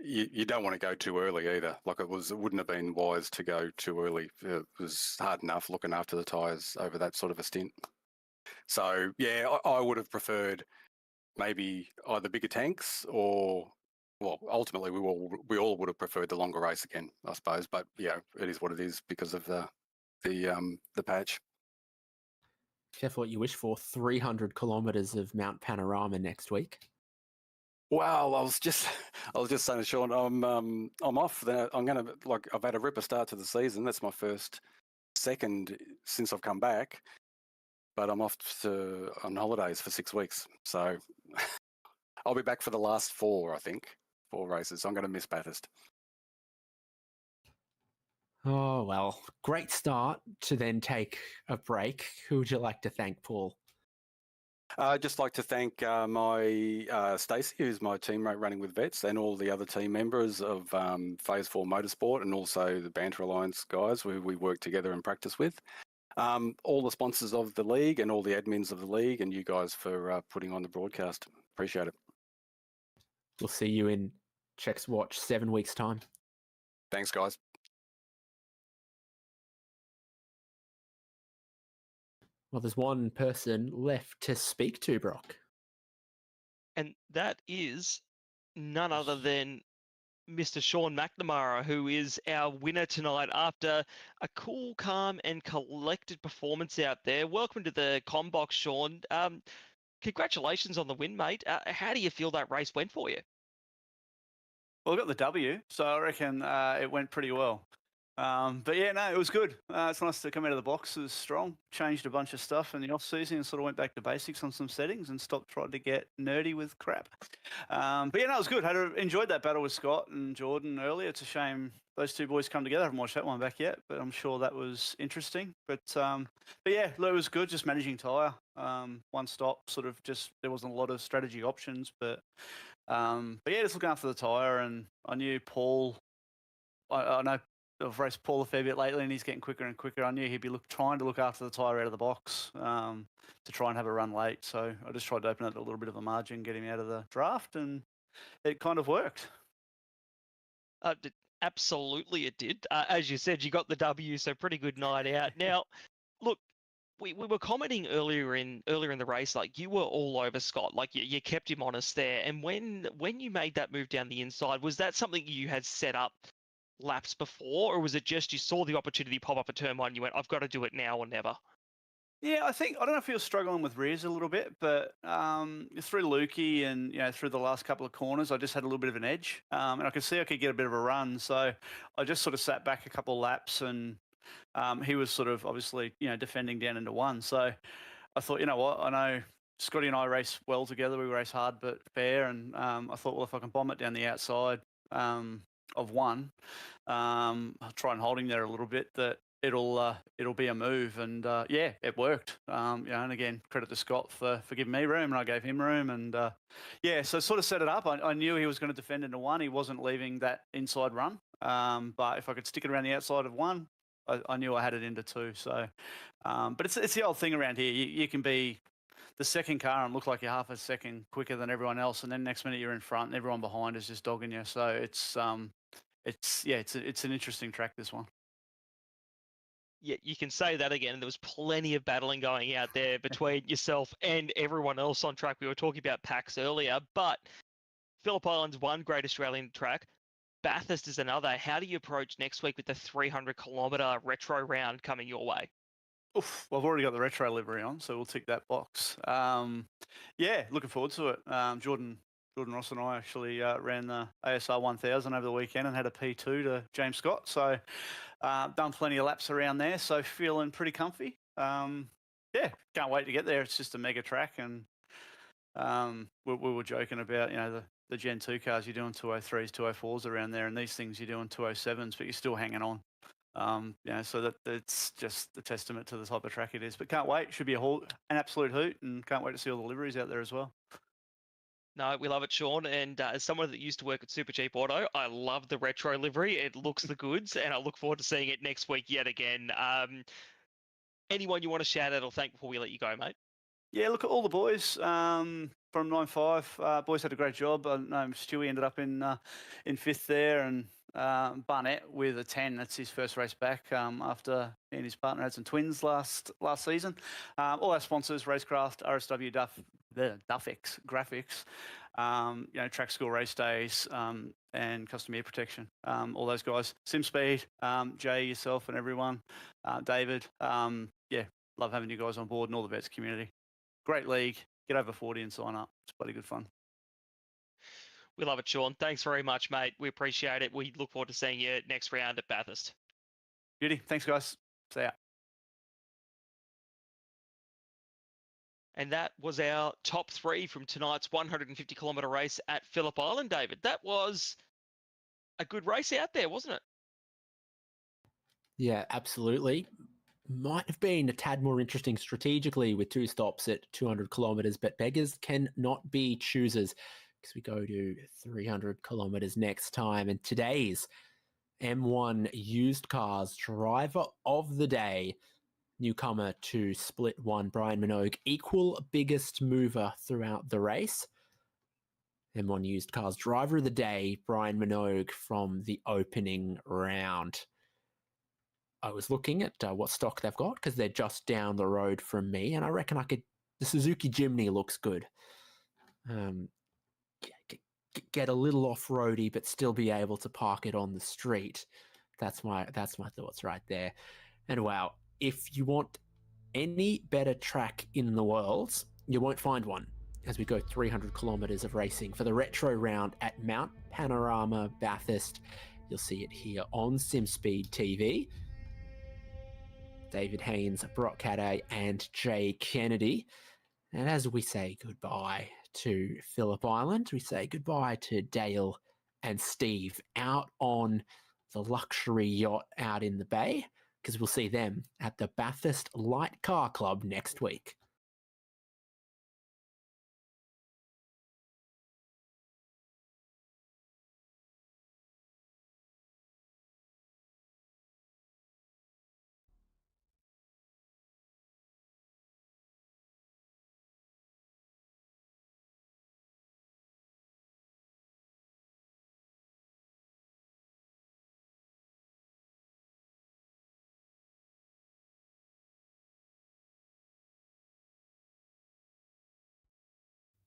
you don't want to go too early either. Like it wouldn't have been wise to go too early. It was hard enough looking after the tyres over that sort of a stint. So yeah, I would have preferred maybe either bigger tanks or, well, ultimately we all would have preferred the longer race again, I suppose. But yeah, it is what it is because of the patch. Careful what you wish for. 300 kilometres of Mount Panorama next week. Wow, I was just saying to Sean, I'm off. I've had a ripper start to the season. That's my second since I've come back, but I'm off on holidays for 6 weeks. So I'll be back for the last 4 races. I'm going to miss Bathurst. Oh, well, great start to then take a break. Who would you like to thank, Paul? I'd just like to thank my Stacey, who's my teammate running with Vets, and all the other team members of Phase 4 Motorsport, and also the Banter Alliance guys who we work together and practice with. All the sponsors of the league and all the admins of the league, and you guys for putting on the broadcast. Appreciate it. We'll see you in Chex Watch 7 weeks' time. Thanks, guys. Well, there's one person left to speak to, Brock. And that is none other than Mr. Sean McNamara, who is our winner tonight after a cool, calm, and collected performance out there. Welcome to the Combox, Sean. Congratulations on the win, mate. How do you feel that race went for you? Well, I got the W, so I reckon it went pretty well. But yeah, no, it was good. It's nice to come out of the boxes strong. Changed a bunch of stuff in the off season and sort of went back to basics on some settings and stopped trying to get nerdy with crap. But yeah, no, it was good. Enjoyed that battle with Scott and Jordan earlier. It's a shame those two boys come together. I haven't watched that one back yet, but I'm sure that was interesting. But yeah, it was good. Just managing tyre. One stop, sort of just there wasn't a lot of strategy options, but yeah, just looking after the tyre. And I knew Paul. I know. I've raced Paul a fair bit lately, and he's getting quicker and quicker. I knew he'd be trying to look after the tyre out of the box to try and have a run late. So I just tried to open up a little bit of a margin, get him out of the draft, and it kind of worked. Absolutely, it did. As you said, you got the W, so pretty good night out. Now, look, we were commenting earlier in the race, like you were all over Scott, like you kept him honest there. And when you made that move down the inside, was that something you had set up laps before, or was it just you saw the opportunity pop up at turn 1 and you went, I've got to do it now or never? Yeah, I don't know if he was struggling with rears a little bit, but through Lukey and through the last couple of corners, I just had a little bit of an edge, and I could see I could get a bit of a run. So I just sort of sat back a couple of laps, and he was sort of obviously defending down into 1. So I thought, you know what, I know Scotty and I race well together. We race hard but fair, and I thought, well, if I can bomb it down the outside of 1, I'll try and hold him there a little bit, that it'll be a move. And yeah, it worked. And again, credit to Scott for giving me room, and I gave him room. And yeah, so sort of set it up. I knew he was going to defend into 1. He wasn't leaving that inside run. But if I could stick it around the outside of 1, I knew I had it into 2. So, but it's the old thing around here. You can be the second car and look like you're half a second quicker than everyone else, and then next minute you're in front and everyone behind is just dogging you. So it's an interesting track, this one. yeah, you can say that again. There was plenty of battling going out there between yourself and everyone else on track. We were talking about packs earlier, but Phillip Island's one great Australian track. Bathurst is another. How do you approach next week with the 300-kilometre retro round coming your way? Oof, well, I've already got the retro livery on, so we'll tick that box. Yeah, looking forward to it. Jordan Ross and I actually ran the ASR 1000 over the weekend and had a P2 to James Scott. So done plenty of laps around there, so feeling pretty comfy. Yeah, can't wait to get there. It's just a mega track, and we were joking about, the Gen 2 cars, you're doing 203s, 204s around there, and these things you're doing 207s, but you're still hanging on. So that's just a testament to the type of track it is. But can't wait. Should be an absolute hoot, and can't wait to see all the liveries out there as well. No, we love it, Sean. And as someone that used to work at Super Cheap Auto, I love the retro livery. It looks the goods, and I look forward to seeing it next week yet again. Anyone you want to shout out or thank before we let you go, mate? Yeah, look at all the boys from 9.5. Boys had a great job. I know Stewie ended up in fifth there, and Barnett with a 10. That's his first race back after he and his partner had some twins last season. All our sponsors, RaceKraft, RSW, Duffx Graphics, Track School Race Days, and Custom Ear Protection. All those guys. SimSpeed, Jay, yourself, and everyone. David. Love having you guys on board and all the vets community. Great league. Get over 40 and sign up. It's bloody good fun. We love it, Sean. Thanks very much, mate. We appreciate it. We look forward to seeing you next round at Bathurst. Beauty. Thanks, guys. See ya. And that was our top 3 from tonight's 150-kilometre race at Phillip Island, David. That was a good race out there, wasn't it? Yeah, absolutely. Might have been a tad more interesting strategically with 2 stops at 200 kilometres, but beggars cannot be choosers, because we go to 300 kilometres next time. And today's M1 used cars driver of the day, newcomer to Split 1, Brian Minogue, equal biggest mover throughout the race. M1 used cars driver of the day, Brian Minogue, from the opening round. I was looking at what stock they've got, because they're just down the road from me, and I reckon the Suzuki Jimny looks good. Get a little off-roady, but still be able to park it on the street. That's my thoughts right there. And wow, if you want any better track in the world, you won't find one, as we go 300 kilometres of racing for the retro round at Mount Panorama Bathurst. You'll see it here on SimSpeed TV. David Haynes, Brock Cadday, and Jay Kennedy. And as we say goodbye to Phillip Island, we say goodbye to Dale and Steve out on the luxury yacht out in the bay, because we'll see them at the Bathurst Light Car Club next week.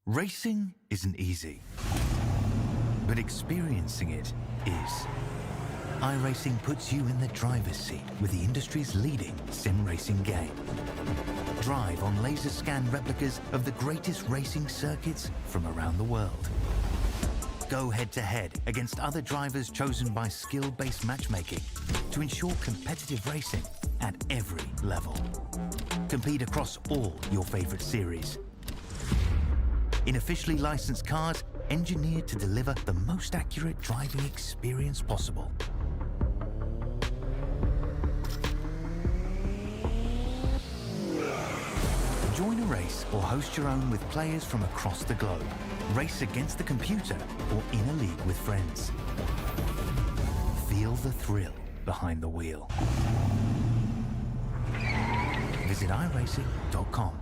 Racing isn't easy, but experiencing it is. iRacing puts you in the driver's seat with the industry's leading sim racing game. Drive on laser scan replicas of the greatest racing circuits from around the world. Go head-to-head against other drivers chosen by skill-based matchmaking to ensure competitive racing at every level. Compete across all your favorite series. In officially licensed cars, engineered to deliver the most accurate driving experience possible. Join a race or host your own with players from across the globe. Race against the computer or in a league with friends. Feel the thrill behind the wheel. Visit iRacing.com.